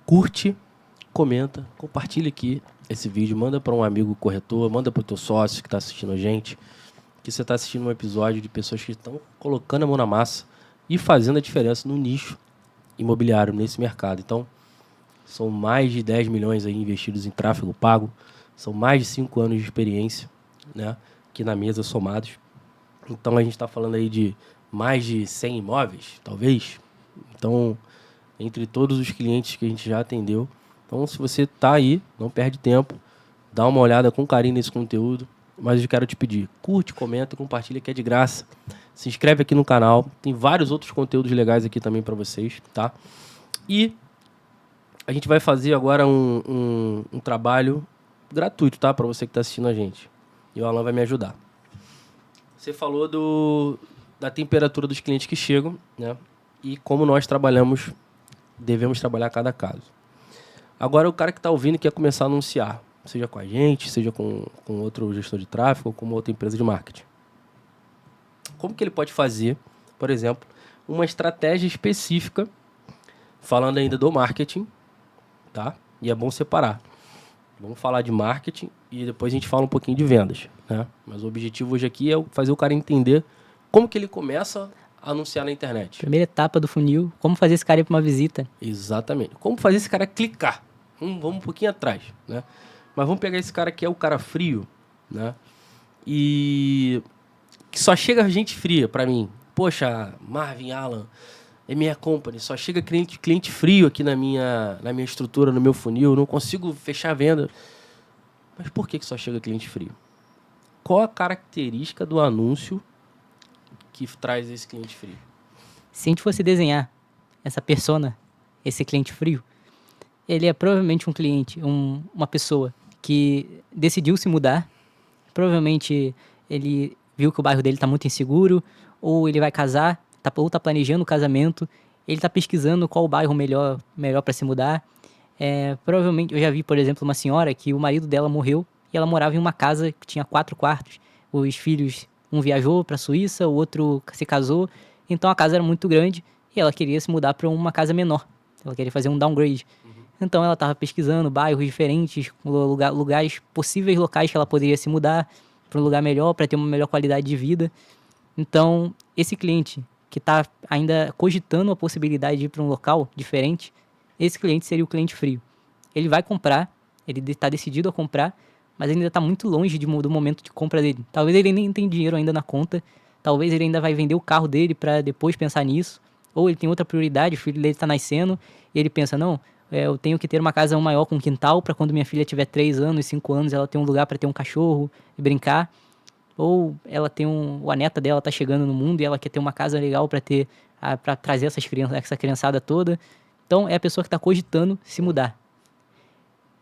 Curte, comenta, compartilha aqui esse vídeo, manda para um amigo corretor, manda para o teu sócio que está assistindo a gente, que você está assistindo um episódio de pessoas que estão colocando a mão na massa e fazendo a diferença no nicho imobiliário, nesse mercado. Então, são mais de 10 milhões aí investidos em tráfego pago, são mais de 5 anos de experiência, né, aqui na mesa somados. Então, a gente está falando aí de mais de 100 imóveis, talvez. Então, entre todos os clientes que a gente já atendeu. Então, se você está aí, não perde tempo, dá uma olhada com carinho nesse conteúdo. Mas eu quero te pedir, curte, comenta, compartilha, que é de graça. Se inscreve aqui no canal. Tem vários outros conteúdos legais aqui também para vocês, tá? E a gente vai fazer agora um trabalho gratuito, tá? Para você que está assistindo a gente. E o Alan vai me ajudar. Você falou da temperatura dos clientes que chegam, né? E como nós devemos trabalhar cada caso. Agora, o cara que está ouvindo e quer começar a anunciar, seja com a gente, seja com outro gestor de tráfego ou com outra empresa de marketing. Como que ele pode fazer, por exemplo, uma estratégia específica, falando ainda do marketing, tá? E é bom separar. Vamos falar de marketing e depois a gente fala um pouquinho de vendas, né? Mas o objetivo hoje aqui é fazer o cara entender como que ele começa a anunciar na internet. Primeira etapa do funil, como fazer esse cara ir para uma visita. Exatamente. Como fazer esse cara clicar. Vamos um pouquinho atrás, né? Mas vamos pegar esse cara que é o cara frio, né? E que só chega gente fria para mim. Poxa, Marvin, Alan, é minha company, só chega cliente frio aqui na minha estrutura, no meu funil, não consigo fechar a venda. Mas por que só chega cliente frio? Qual a característica do anúncio que traz esse cliente frio? Se a gente fosse desenhar essa persona, esse cliente frio, ele é provavelmente um cliente, uma pessoa que decidiu se mudar. Provavelmente ele viu que o bairro dele está muito inseguro, ou ele vai casar, ou está planejando o casamento, ele está pesquisando qual o bairro melhor para se mudar. Provavelmente, eu já vi, por exemplo, uma senhora que o marido dela morreu e ela morava em uma casa que tinha 4 quartos. Os filhos, um viajou para a Suíça, o outro se casou, então a casa era muito grande e ela queria se mudar para uma casa menor. Ela queria fazer um downgrade. Então ela estava pesquisando bairros diferentes, lugares, possíveis locais que ela poderia se mudar para um lugar melhor, para ter uma melhor qualidade de vida. Então, esse cliente que está ainda cogitando a possibilidade de ir para um local diferente, esse cliente seria o cliente frio. Ele vai comprar, ele está decidido a comprar, mas ele ainda está muito longe do momento de compra dele. Talvez ele nem tenha dinheiro ainda na conta, talvez ele ainda vai vender o carro dele para depois pensar nisso, ou ele tem outra prioridade, o filho dele está nascendo, e ele pensa, não, eu tenho que ter uma casa maior com quintal para quando minha filha tiver 3 anos, 5 anos, ela ter um lugar para ter um cachorro e brincar. Ou ela tem a neta dela está chegando no mundo e ela quer ter uma casa legal para trazer essa criançada toda. Então, é a pessoa que está cogitando se mudar.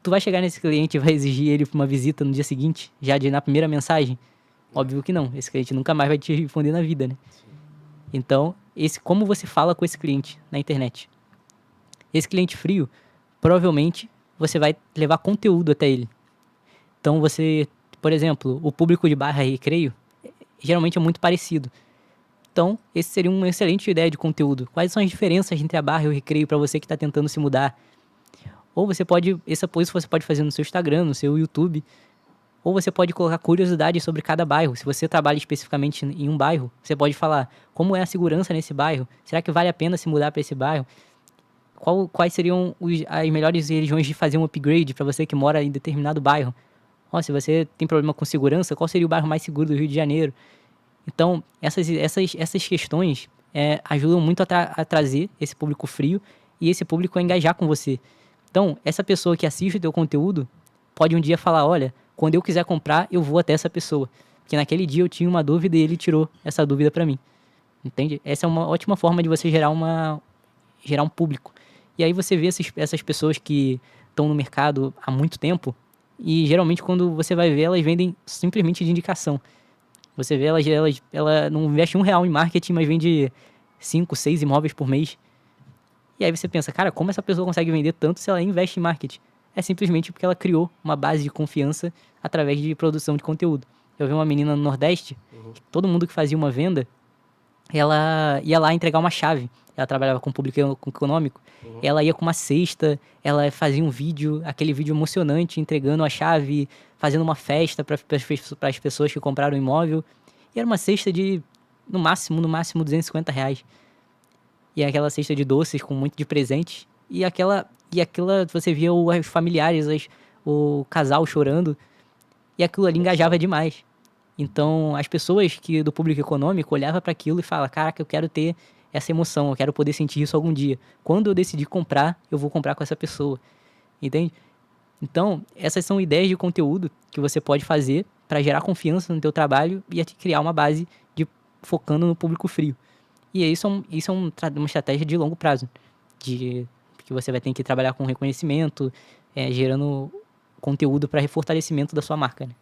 Tu vai chegar nesse cliente e vai exigir ele para uma visita no dia seguinte, já na primeira mensagem? Óbvio que não. Esse cliente nunca mais vai te responder na vida, né? Então, como você fala com esse cliente na internet? Esse cliente frio, provavelmente, você vai levar conteúdo até ele. Então, por exemplo, o público de Barra e Recreio, geralmente é muito parecido. Então, esse seria uma excelente ideia de conteúdo. Quais são as diferenças entre a Barra e o Recreio para você que está tentando se mudar? Ou você pode fazer no seu Instagram, no seu YouTube. Ou você pode colocar curiosidades sobre cada bairro. Se você trabalha especificamente em um bairro, você pode falar como é a segurança nesse bairro. Será que vale a pena se mudar para esse bairro? Quais seriam as melhores regiões de fazer um upgrade para você que mora em determinado bairro? Se você tem problema com segurança, qual seria o bairro mais seguro do Rio de Janeiro? Então, essas questões ajudam muito a trazer esse público frio e esse público a engajar com você. Então, essa pessoa que assiste o teu conteúdo pode um dia falar, olha, quando eu quiser comprar, eu vou até essa pessoa. Porque naquele dia eu tinha uma dúvida e ele tirou essa dúvida para mim. Entende? Essa é uma ótima forma de você gerar um público. E aí você vê essas pessoas que estão no mercado há muito tempo e geralmente quando você vai ver, elas vendem simplesmente de indicação. Você vê ela não investe R$1 em marketing, mas vende 5, 6 imóveis por mês. E aí você pensa, cara, como essa pessoa consegue vender tanto se ela investe em marketing? É simplesmente porque ela criou uma base de confiança através de produção de conteúdo. Eu vi uma menina no Nordeste, que todo mundo que fazia uma venda, ela ia lá entregar uma chave. Ela trabalhava com público econômico. Ela ia com uma cesta, ela fazia um vídeo, aquele vídeo emocionante, entregando a chave, fazendo uma festa para as pessoas que compraram o imóvel. E era uma cesta de, no máximo, R$250. E aquela cesta de doces com muito de presentes. E aquela você via os familiares, o casal chorando. E aquilo ali engajava demais. Então, as pessoas que do público econômico olhavam para aquilo e falavam, caraca, eu quero ter essa emoção, eu quero poder sentir isso algum dia. Quando eu decidir comprar, eu vou comprar com essa pessoa. Entende? Então, essas são ideias de conteúdo que você pode fazer para gerar confiança no teu trabalho e criar uma base focando no público frio. E isso é uma estratégia de longo prazo, que você vai ter que trabalhar com reconhecimento, gerando conteúdo para fortalecimento da sua marca, né?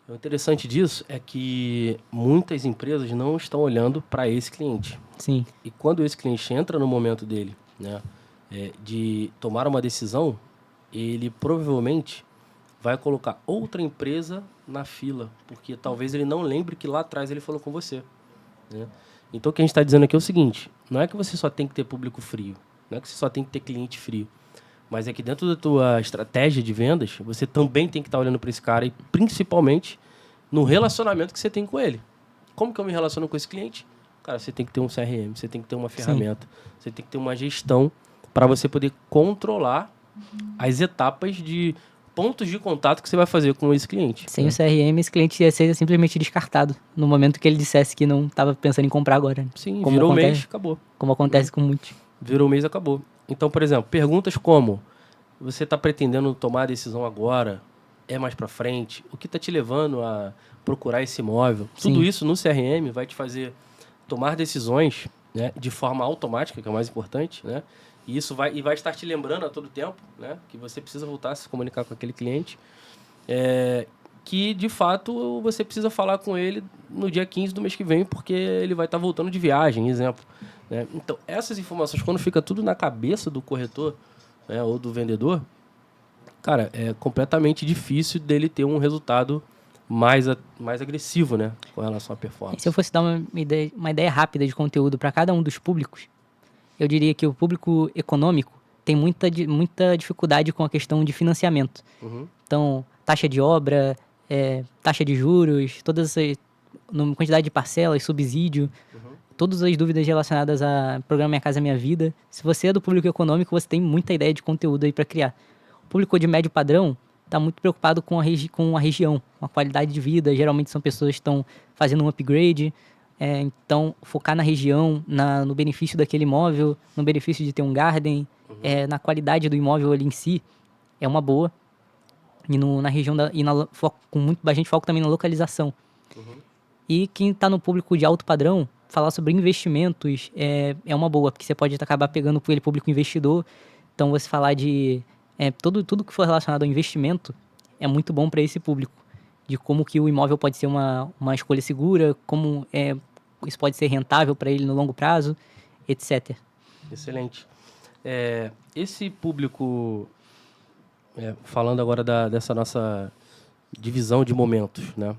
O interessante disso é que muitas empresas não estão olhando para esse cliente. Sim. E quando esse cliente entra no momento dele, né, de tomar uma decisão, ele provavelmente vai colocar outra empresa na fila, porque talvez ele não lembre que lá atrás ele falou com você, né? Então, o que a gente está dizendo aqui é o seguinte, não é que você só tem que ter público frio, não é que você só tem que ter cliente frio, mas é que dentro da tua estratégia de vendas, você também tem que estar olhando para esse cara e principalmente no relacionamento que você tem com ele. Como que eu me relaciono com esse cliente? Cara, você tem que ter um CRM, você tem que ter uma ferramenta, você tem que ter uma gestão para você poder controlar as etapas de pontos de contato que você vai fazer com esse cliente. Sem o CRM, esse cliente ia ser simplesmente descartado no momento que ele dissesse que não estava pensando em comprar agora. Sim, como virou o mês, acabou. Como acontece com muitos. Virou o mês, acabou. Então, por exemplo, perguntas como: você está pretendendo tomar a decisão agora? É mais para frente? O que está te levando a procurar esse imóvel? Sim. Tudo isso no CRM vai te fazer tomar decisões, né, de forma automática, que é o mais importante, né? E isso vai estar te lembrando a todo tempo, né, que você precisa voltar a se comunicar com aquele cliente, que de fato você precisa falar com ele no dia 15 do mês que vem, porque ele vai estar voltando de viagem, exemplo, né? Então, essas informações, quando fica tudo na cabeça do corretor, né, ou do vendedor, cara, é completamente difícil dele ter um resultado mais agressivo, né, com relação à performance. E se eu fosse dar uma ideia rápida de conteúdo para cada um dos públicos, eu diria que o público econômico tem muita dificuldade com a questão de financiamento. Uhum. Então, taxa de obra, taxa de juros, todas essas quantidade de parcelas, subsídio, todas as dúvidas relacionadas a programa Minha Casa Minha Vida. Se você é do público econômico, você tem muita ideia de conteúdo aí para criar. O público de médio padrão está muito preocupado com a região, com a qualidade de vida. Geralmente são pessoas que estão fazendo um upgrade. Então, focar na região, no benefício daquele imóvel, no benefício de ter um garden, na qualidade do imóvel ali em si, é uma boa. E na região, com bastante foco também na localização. E quem está no público de alto padrão, falar sobre investimentos é uma boa, porque você pode acabar pegando aquele público investidor. Então, você falar de tudo que for relacionado ao investimento é muito bom para esse público. De como que o imóvel pode ser uma escolha segura, como isso pode ser rentável para ele no longo prazo, etc. Excelente. Esse público, falando agora dessa nossa divisão de momentos, né?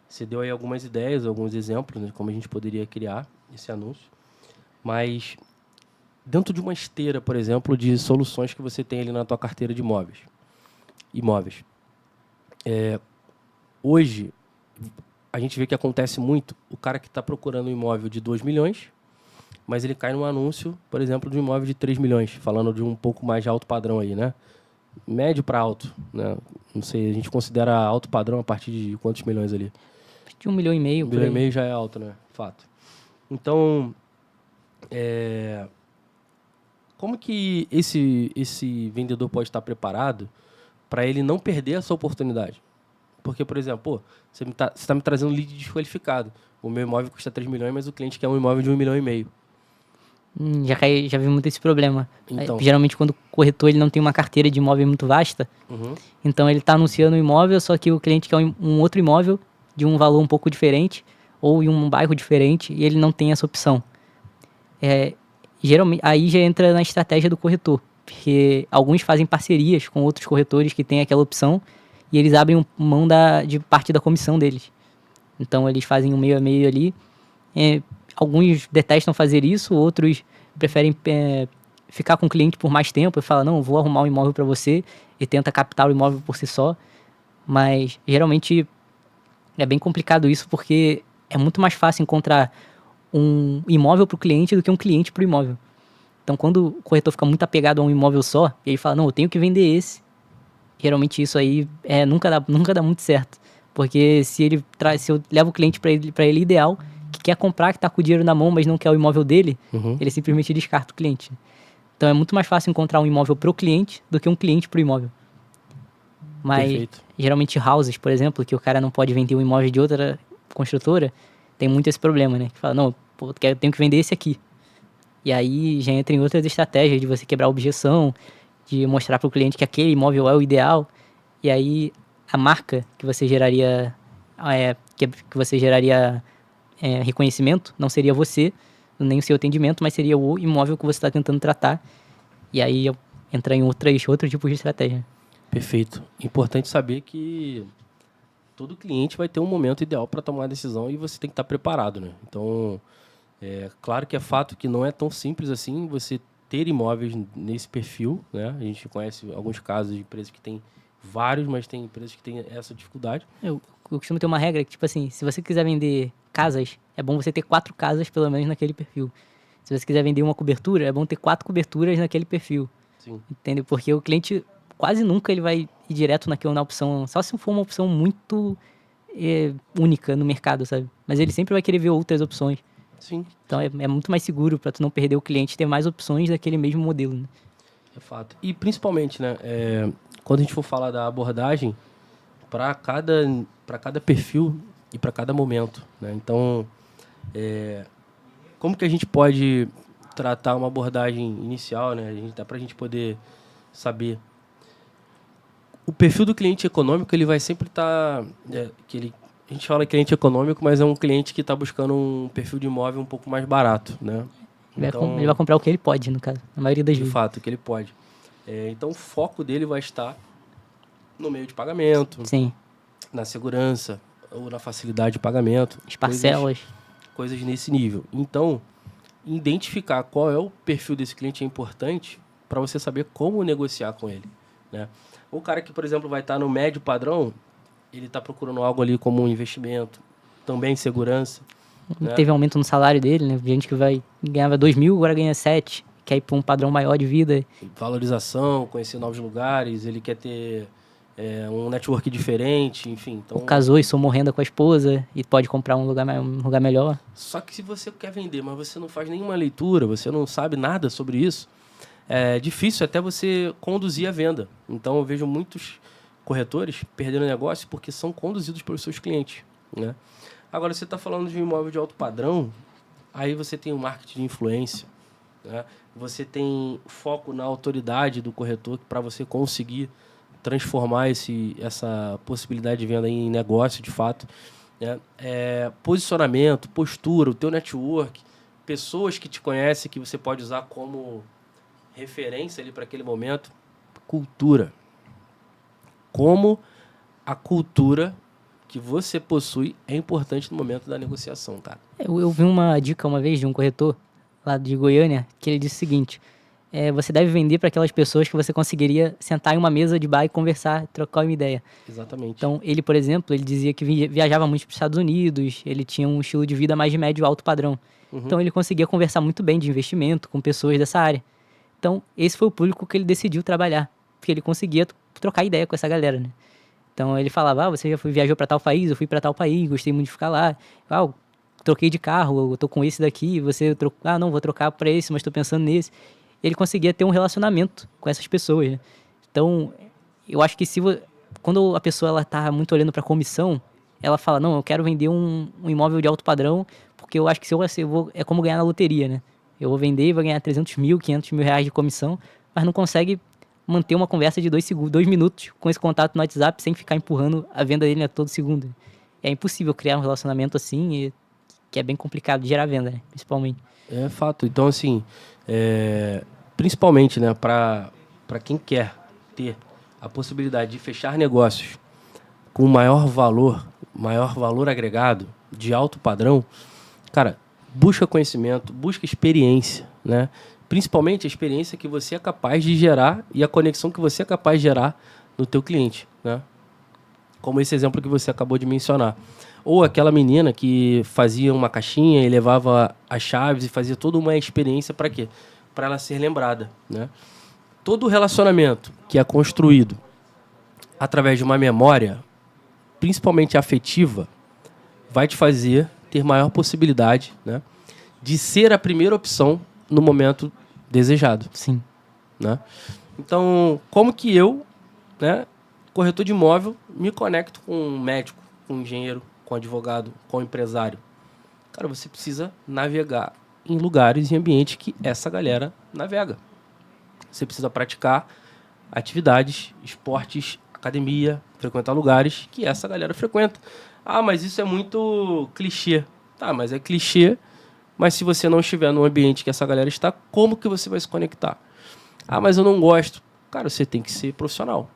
Você deu aí algumas ideias, alguns exemplos, né, de como a gente poderia criar esse anúncio. Mas dentro de uma esteira, por exemplo, de soluções que você tem ali na tua carteira de imóveis. Hoje, a gente vê que acontece muito o cara que está procurando um imóvel de 2 milhões, mas ele cai num anúncio, por exemplo, de um imóvel de 3 milhões, falando de um pouco mais de alto padrão aí, né? Médio para alto, né? Não sei, a gente considera alto padrão a partir de quantos milhões ali? De 1,5 milhão. 1,5 milhão já é alto, né? Fato. Então, como que esse vendedor pode estar preparado para ele não perder essa oportunidade? Porque, por exemplo, você está me trazendo um lead desqualificado. O meu imóvel custa 3 milhões, mas o cliente quer um imóvel de 1,5 milhão. Já vi muito esse problema. Então, geralmente, quando o corretor ele não tem uma carteira de imóvel muito vasta, então ele está anunciando um imóvel, só que o cliente quer um outro imóvel de um valor um pouco diferente ou em um bairro diferente e ele não tem essa opção. Geralmente, aí já entra na estratégia do corretor, porque alguns fazem parcerias com outros corretores que têm aquela opção e eles abrem mão de parte da comissão deles. Então, eles fazem um meio a meio ali. Alguns detestam fazer isso, outros preferem ficar com o cliente por mais tempo e falam, não, vou arrumar um imóvel para você, e tenta captar o imóvel por si só. Mas, geralmente, é bem complicado isso, porque é muito mais fácil encontrar um imóvel para o cliente do que um cliente para o imóvel. Então, quando o corretor fica muito apegado a um imóvel só, e ele fala, não, eu tenho que vender esse, geralmente isso aí nunca dá muito certo. Porque se eu levo o cliente para ele ideal, que quer comprar, que tá com o dinheiro na mão, mas não quer o imóvel dele, ele simplesmente descarta o cliente. Então é muito mais fácil encontrar um imóvel pro cliente do que um cliente pro imóvel. Mas Perfeito. geralmente houses, por exemplo, que o cara não pode vender um imóvel de outra construtora, tem muito esse problema, né? Que fala, não, pô, eu tenho que vender esse aqui. E aí já entra em outras estratégias de você quebrar a objeção, de mostrar para o cliente que aquele imóvel é o ideal. E aí a marca que você geraria, reconhecimento não seria você, nem o seu atendimento, mas seria o imóvel que você está tentando tratar. E aí entra em outro tipo de estratégia. Perfeito. Importante saber que todo cliente vai ter um momento ideal para tomar a decisão e você tem que estar preparado, né? Então, claro que é fato que não é tão simples assim você ter imóveis nesse perfil, né? A gente conhece alguns casos de empresas que têm vários, mas tem empresas que têm essa dificuldade. Eu costumo ter uma regra que, tipo assim, se você quiser vender casas, é bom você ter 4 casas, pelo menos, naquele perfil. Se você quiser vender uma cobertura, é bom ter 4 coberturas naquele perfil. Sim. Entendeu? Porque o cliente quase nunca ele vai ir direto na opção, só se for uma opção muito única no mercado, sabe? Mas ele sempre vai querer ver outras opções. Sim. Então é muito mais seguro para tu não perder o cliente, ter mais opções daquele mesmo modelo, né? É fato. E principalmente, né, quando a gente for falar da abordagem para cada perfil e para cada momento, né? Então, como que a gente pode tratar uma abordagem inicial, né? Dá para a gente poder saber o perfil do cliente econômico. Ele vai sempre estar a gente fala cliente econômico, mas é um cliente que está buscando um perfil de imóvel um pouco mais barato, né? Então, ele vai comprar o que ele pode, no caso, na maioria das vezes. De fato, o que ele pode. Então, o foco dele vai estar no meio de pagamento, sim, na segurança ou na facilidade de pagamento. as parcelas. Coisas nesse nível. Então, identificar qual é o perfil desse cliente é importante para você saber como negociar com ele, né? O cara que, por exemplo, vai estar no médio padrão, ele está procurando algo ali como um investimento, também segurança. Né? Teve aumento no salário dele, né? Gente que ganhava 2.000, agora ganha 7, quer ir para um padrão maior de vida. Valorização, conhecer novos lugares, ele quer ter um network diferente, enfim. Então, casou e somou renda com a esposa e pode comprar um lugar melhor. Só que se você quer vender, mas você não faz nenhuma leitura, você não sabe nada sobre isso, é difícil até você conduzir a venda. Então, eu vejo muitos corretores perdendo negócio porque são conduzidos pelos seus clientes, né? Agora, você está falando de um imóvel de alto padrão, aí você tem o marketing de influência, né? Você tem foco na autoridade do corretor para você conseguir transformar essa possibilidade de venda em negócio, de fato, né? Posicionamento, postura, o teu network, pessoas que te conhecem, que você pode usar como referência ali para aquele momento, cultura. Como a cultura que você possui é importante no momento da negociação, cara. Eu vi uma dica uma vez de um corretor lá de Goiânia, que ele disse o seguinte: você deve vender para aquelas pessoas que você conseguiria sentar em uma mesa de bar e conversar, trocar uma ideia. Exatamente. Então, ele, por exemplo, ele dizia que viajava muito para os Estados Unidos, ele tinha um estilo de vida mais de médio alto padrão. Então, ele conseguia conversar muito bem de investimento com pessoas dessa área. Então, esse foi o público que ele decidiu trabalhar, porque ele conseguia trocar ideia com essa galera, né? Então, ele falava, você já viajou para tal país, eu fui para tal país, gostei muito de ficar lá. Troquei de carro, eu tô com esse daqui, você trocou, não, vou trocar para esse, mas estou pensando nesse. Ele conseguia ter um relacionamento com essas pessoas, né? Então, eu acho que quando a pessoa ela tá muito olhando para comissão, ela fala, não, eu quero vender um imóvel de alto padrão, porque eu acho que é como ganhar na loteria, né? Eu vou vender e vou ganhar 300 mil, 500 mil reais de comissão, mas não consegue manter uma conversa de 2 minutos com esse contato no WhatsApp sem ficar empurrando a venda dele a todo segundo. É impossível criar um relacionamento assim, que é bem complicado de gerar venda, né? Principalmente. É fato. Então, assim, principalmente, né, para quem quer ter a possibilidade de fechar negócios com maior valor agregado, de alto padrão, cara, busca conhecimento, busca experiência, né? Principalmente a experiência que você é capaz de gerar e a conexão que você é capaz de gerar no teu cliente, né? Como esse exemplo que você acabou de mencionar. Ou aquela menina que fazia uma caixinha e levava as chaves e fazia toda uma experiência para quê? Para ela ser lembrada, né? Todo relacionamento que é construído através de uma memória principalmente afetiva, vai te fazer ter maior possibilidade, né, de ser a primeira opção no momento desejado. Sim. Né? Então, como que eu, né, corretor de imóvel, me conecto com um médico, com um engenheiro, com um advogado, com um empresário? Cara, você precisa navegar em lugares e ambientes que essa galera navega. Você precisa praticar atividades, esportes, academia, frequentar lugares que essa galera frequenta. Ah, mas isso é muito clichê. Tá, mas é clichê, mas se você não estiver no ambiente que essa galera está, como que você vai se conectar? Ah, mas eu não gosto. Cara, você tem que ser profissional.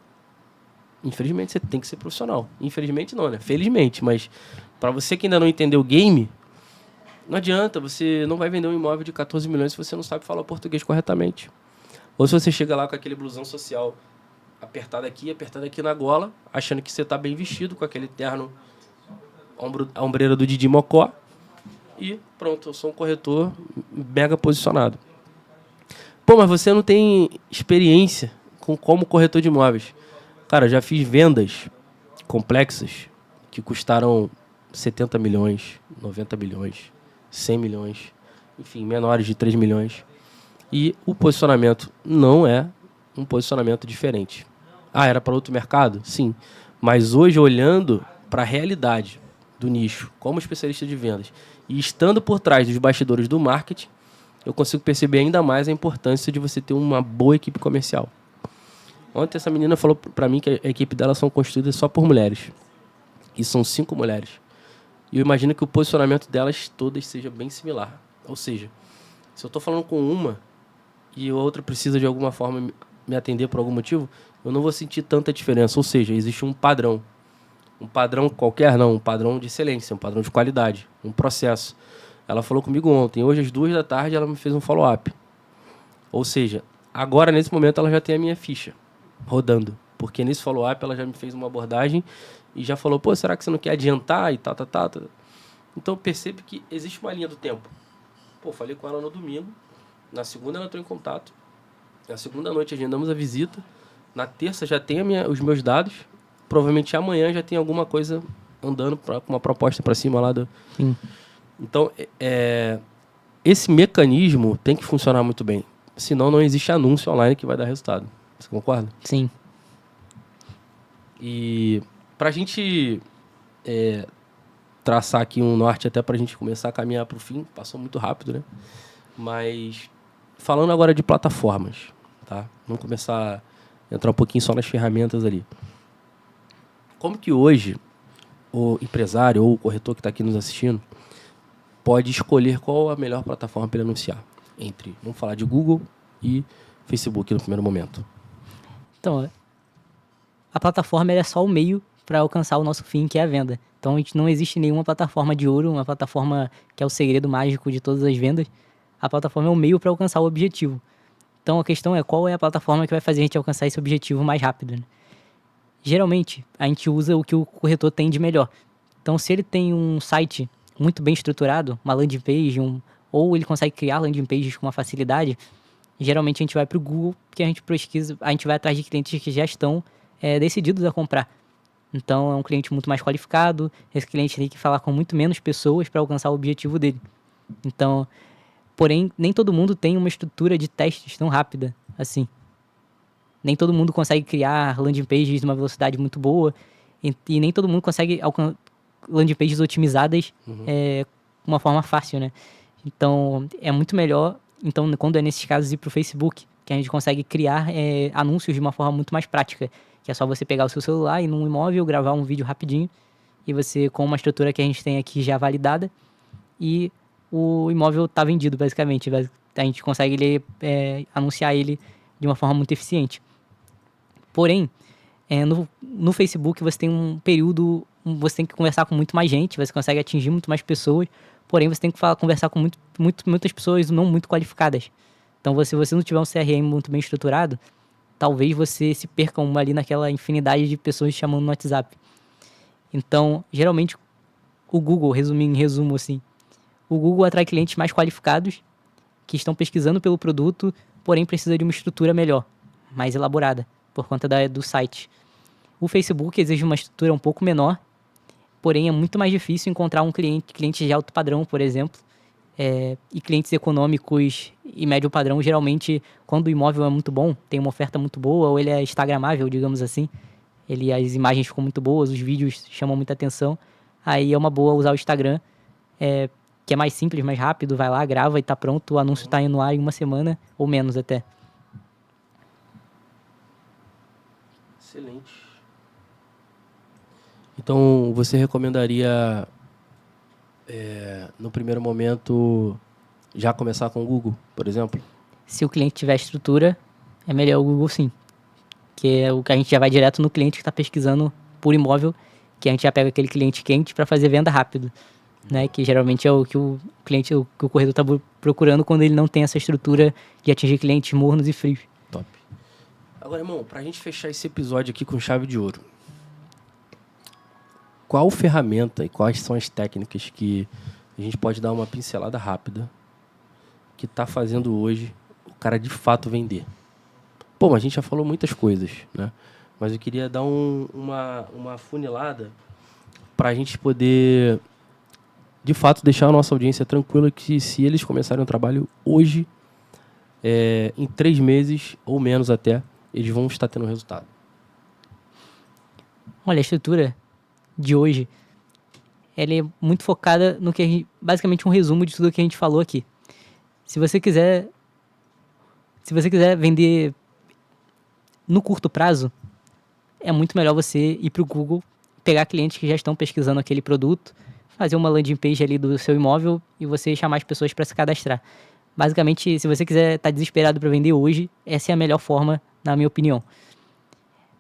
Infelizmente, você tem que ser profissional. Infelizmente não, né? Felizmente, mas para você que ainda não entendeu o game, não adianta, você não vai vender um imóvel de 14 milhões se você não sabe falar português corretamente. Ou se você chega lá com aquele blusão social apertado aqui na gola, achando que você está bem vestido, com aquele terno, a ombreira do Didi Mocó, e pronto, eu sou um corretor mega posicionado. Pô, mas você não tem experiência como corretor de imóveis. Cara, eu já fiz vendas complexas que custaram 70 milhões, 90 milhões, 100 milhões, enfim, menores de 3 milhões. E o posicionamento não é um posicionamento diferente. Ah, era para outro mercado? Sim. Mas hoje, olhando para a realidade do nicho, como especialista de vendas, e estando por trás dos bastidores do marketing, eu consigo perceber ainda mais a importância de você ter uma boa equipe comercial. Ontem essa menina falou para mim que a equipe dela são constituídas só por mulheres. E são 5 mulheres. E eu imagino que o posicionamento delas todas seja bem similar. Ou seja, se eu estou falando com uma e a outra precisa de alguma forma me atender por algum motivo, eu não vou sentir tanta diferença. Ou seja, existe um padrão. Um padrão qualquer, não. Um padrão de excelência, um padrão de qualidade, um processo. Ela falou comigo ontem. Hoje, às 2 da tarde, ela me fez um follow-up. Ou seja, agora, nesse momento, ela já tem a minha ficha rodando. Porque nesse follow-up, ela já me fez uma abordagem e já falou, pô, será que você não quer adiantar e tal. Então, eu percebo que existe uma linha do tempo. Pô, falei com ela no domingo. Na segunda, ela entrou em contato. Na segunda noite, agendamos a visita. Na terça, já tem os meus dados. Provavelmente amanhã já tem alguma coisa andando com uma proposta para cima lá do... Sim. Então, esse mecanismo tem que funcionar muito bem. Senão, não existe anúncio online que vai dar resultado. Você concorda? Sim. E para a gente traçar aqui um norte até para a gente começar a caminhar para o fim, passou muito rápido, né? Mas falando agora de plataformas, tá? Vamos começar a entrar um pouquinho só nas ferramentas ali. Como que hoje o empresário ou o corretor que está aqui nos assistindo pode escolher qual a melhor plataforma para ele anunciar? Vamos falar de Google e Facebook no primeiro momento. Então, a plataforma é só o meio para alcançar o nosso fim, que é a venda. Então, não existe nenhuma plataforma de ouro, uma plataforma que é o segredo mágico de todas as vendas. A plataforma é o meio para alcançar o objetivo. Então, a questão é qual é a plataforma que vai fazer a gente alcançar esse objetivo mais rápido, né? Geralmente, a gente usa o que o corretor tem de melhor. Então, se ele tem um site muito bem estruturado, uma landing page, ou ele consegue criar landing pages com uma facilidade, geralmente a gente vai para o Google, porque a gente pesquisa, a gente vai atrás de clientes que já estão decididos a comprar. Então, é um cliente muito mais qualificado, esse cliente tem que falar com muito menos pessoas para alcançar o objetivo dele. Então, porém, nem todo mundo tem uma estrutura de testes tão rápida assim. Nem todo mundo consegue criar landing pages de uma velocidade muito boa e nem todo mundo consegue landing pages otimizadas de uma forma fácil, né? Então, é muito melhor, quando é nesses casos, ir para o Facebook, que a gente consegue criar anúncios de uma forma muito mais prática, que é só você pegar o seu celular, ir num imóvel, gravar um vídeo rapidinho, e você, com uma estrutura que a gente tem aqui já validada, e o imóvel está vendido, basicamente. A gente consegue anunciar ele de uma forma muito eficiente. Porém, no Facebook você tem um período, você tem que conversar com muito mais gente, você consegue atingir muito mais pessoas, porém você tem que conversar com muitas pessoas não muito qualificadas. Então, se você não tiver um CRM muito bem estruturado, talvez você se perca ali naquela infinidade de pessoas chamando no WhatsApp. Então, geralmente, o Google, em resumo assim, o Google atrai clientes mais qualificados, que estão pesquisando pelo produto, porém precisa de uma estrutura melhor, mais elaborada, por conta do site. O Facebook exige uma estrutura um pouco menor, porém é muito mais difícil encontrar cliente de alto padrão, por exemplo, e clientes econômicos e médio padrão. Geralmente, quando o imóvel é muito bom, tem uma oferta muito boa, ou ele é instagramável, digamos assim, as imagens ficam muito boas, os vídeos chamam muita atenção, aí é uma boa usar o Instagram, que é mais simples, mais rápido, vai lá, grava e tá pronto, o anúncio tá indo no ar em uma semana, ou menos até. Excelente. Então, você recomendaria, no primeiro momento, já começar com o Google, por exemplo? Se o cliente tiver estrutura, é melhor o Google sim. Que é o que a gente já vai direto no cliente que está pesquisando por imóvel, que a gente já pega aquele cliente quente para fazer venda rápido, né? Que geralmente é o que o cliente, o que o corretor está procurando quando ele não tem essa estrutura de atingir clientes mornos e frios. Top. Agora, irmão, para a gente fechar esse episódio aqui com chave de ouro, qual ferramenta e quais são as técnicas que a gente pode dar uma pincelada rápida que está fazendo hoje o cara de fato vender? Pô, mas a gente já falou muitas coisas, né? Mas eu queria dar uma funilada para a gente poder, de fato, deixar a nossa audiência tranquila que se eles começarem o trabalho hoje, em 3 meses ou menos até, eles vão estar tendo resultado. Olha, a estrutura de hoje, ela é muito focada no que basicamente um resumo de tudo que a gente falou aqui. Se você quiser vender no curto prazo, é muito melhor você ir para o Google, pegar clientes que já estão pesquisando aquele produto, fazer uma landing page ali do seu imóvel e você chamar as pessoas para se cadastrar. Basicamente, se você quiser estar desesperado para vender hoje, essa é a melhor forma, na minha opinião.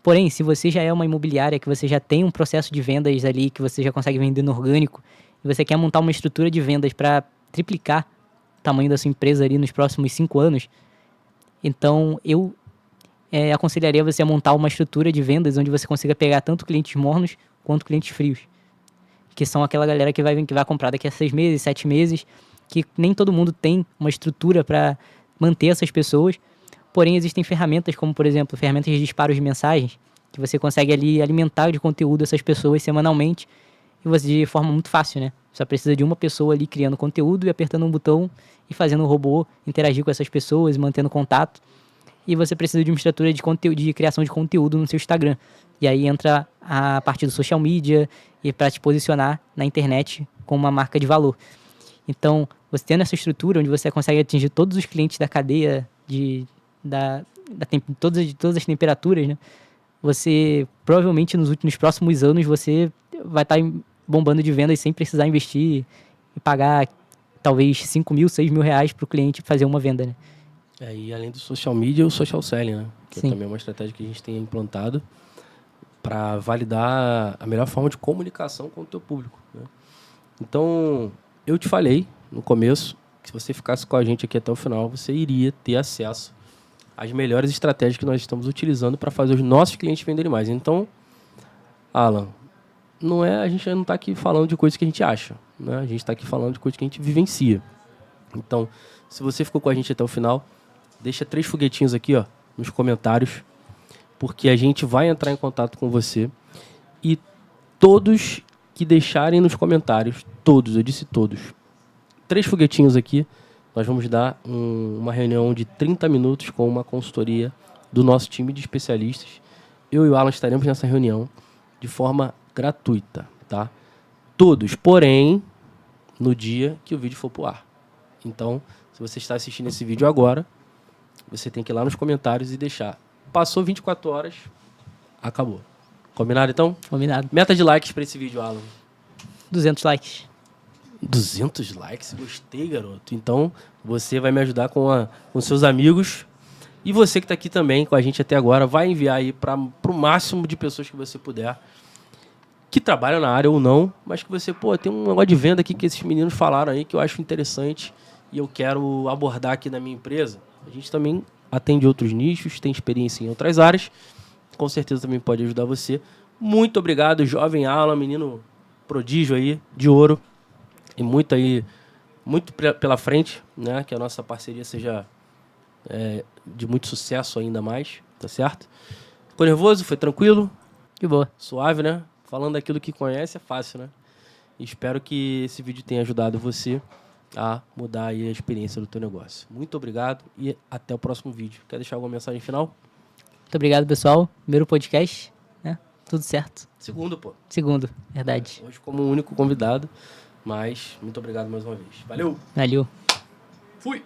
Porém, se você já é uma imobiliária, que você já tem um processo de vendas ali, que você já consegue vender no orgânico, e você quer montar uma estrutura de vendas para triplicar o tamanho da sua empresa ali nos próximos 5 anos, então eu aconselharia você a montar uma estrutura de vendas onde você consiga pegar tanto clientes mornos quanto clientes frios, que são aquela galera que vai comprar daqui a 6 meses, 7 meses, que nem todo mundo tem uma estrutura para manter essas pessoas. Porém, existem ferramentas como, por exemplo, ferramentas de disparos de mensagens, que você consegue ali alimentar de conteúdo essas pessoas semanalmente, e você de forma muito fácil, né? Só precisa de uma pessoa ali criando conteúdo e apertando um botão e fazendo o robô interagir com essas pessoas, mantendo contato. E você precisa de uma estrutura de conteúdo, de criação de conteúdo no seu Instagram. E aí entra a parte do social media e para te posicionar na internet como uma marca de valor. Então, você tendo essa estrutura onde você consegue atingir todos os clientes da cadeia de todas as temperaturas, né? Você provavelmente nos próximos anos você vai estar bombando de vendas sem precisar investir e pagar talvez 5 mil, 6 mil reais para o cliente fazer uma venda, né? E além do social media, o social selling, né? Que Sim. também é uma estratégia que a gente tem implantado para validar a melhor forma de comunicação com o teu público, né? Então, eu te falei no começo que se você ficasse com a gente aqui até o final, você iria ter acesso às melhores estratégias que nós estamos utilizando para fazer os nossos clientes venderem mais. Então, Alan, a gente não está aqui falando de coisas que a gente acha, né? A gente está aqui falando de coisas que a gente vivencia. Então, se você ficou com a gente até o final, deixa 3 foguetinhos aqui, ó, nos comentários, porque a gente vai entrar em contato com você. E todos que deixarem nos comentários, todos, eu disse todos, 3 foguetinhos aqui, nós vamos dar uma reunião de 30 minutos com uma consultoria do nosso time de especialistas. Eu e o Alan estaremos nessa reunião de forma gratuita, tá? Todos, porém, no dia que o vídeo for pro ar. Então, se você está assistindo esse vídeo agora, você tem que ir lá nos comentários e deixar. Passou 24 horas, acabou. Combinado, então? Combinado. Meta de likes para esse vídeo, Alan. 200 likes. 200 likes? Gostei, garoto. Então, você vai me ajudar com seus amigos. E você que está aqui também com a gente até agora, vai enviar aí para o máximo de pessoas que você puder, que trabalham na área ou não, mas que você, tem um negócio de venda aqui que esses meninos falaram aí que eu acho interessante e eu quero abordar aqui na minha empresa. A gente também atende outros nichos, tem experiência em outras áreas, com certeza também pode ajudar você. Muito obrigado, jovem Alan, menino prodígio aí, de ouro, e muito pela frente, né? Que a nossa parceria seja de muito sucesso ainda mais, tá certo? Ficou nervoso? Foi tranquilo? Que boa. Suave, né? Falando daquilo que conhece é fácil, né? Espero que esse vídeo tenha ajudado você a mudar aí a experiência do teu negócio. Muito obrigado e até o próximo vídeo. Quer deixar alguma mensagem final? Muito obrigado, pessoal. Primeiro podcast, né? Tudo certo. Segundo, pô. Segundo, verdade. Hoje como único convidado, mas muito obrigado mais uma vez. Valeu! Valeu. Fui!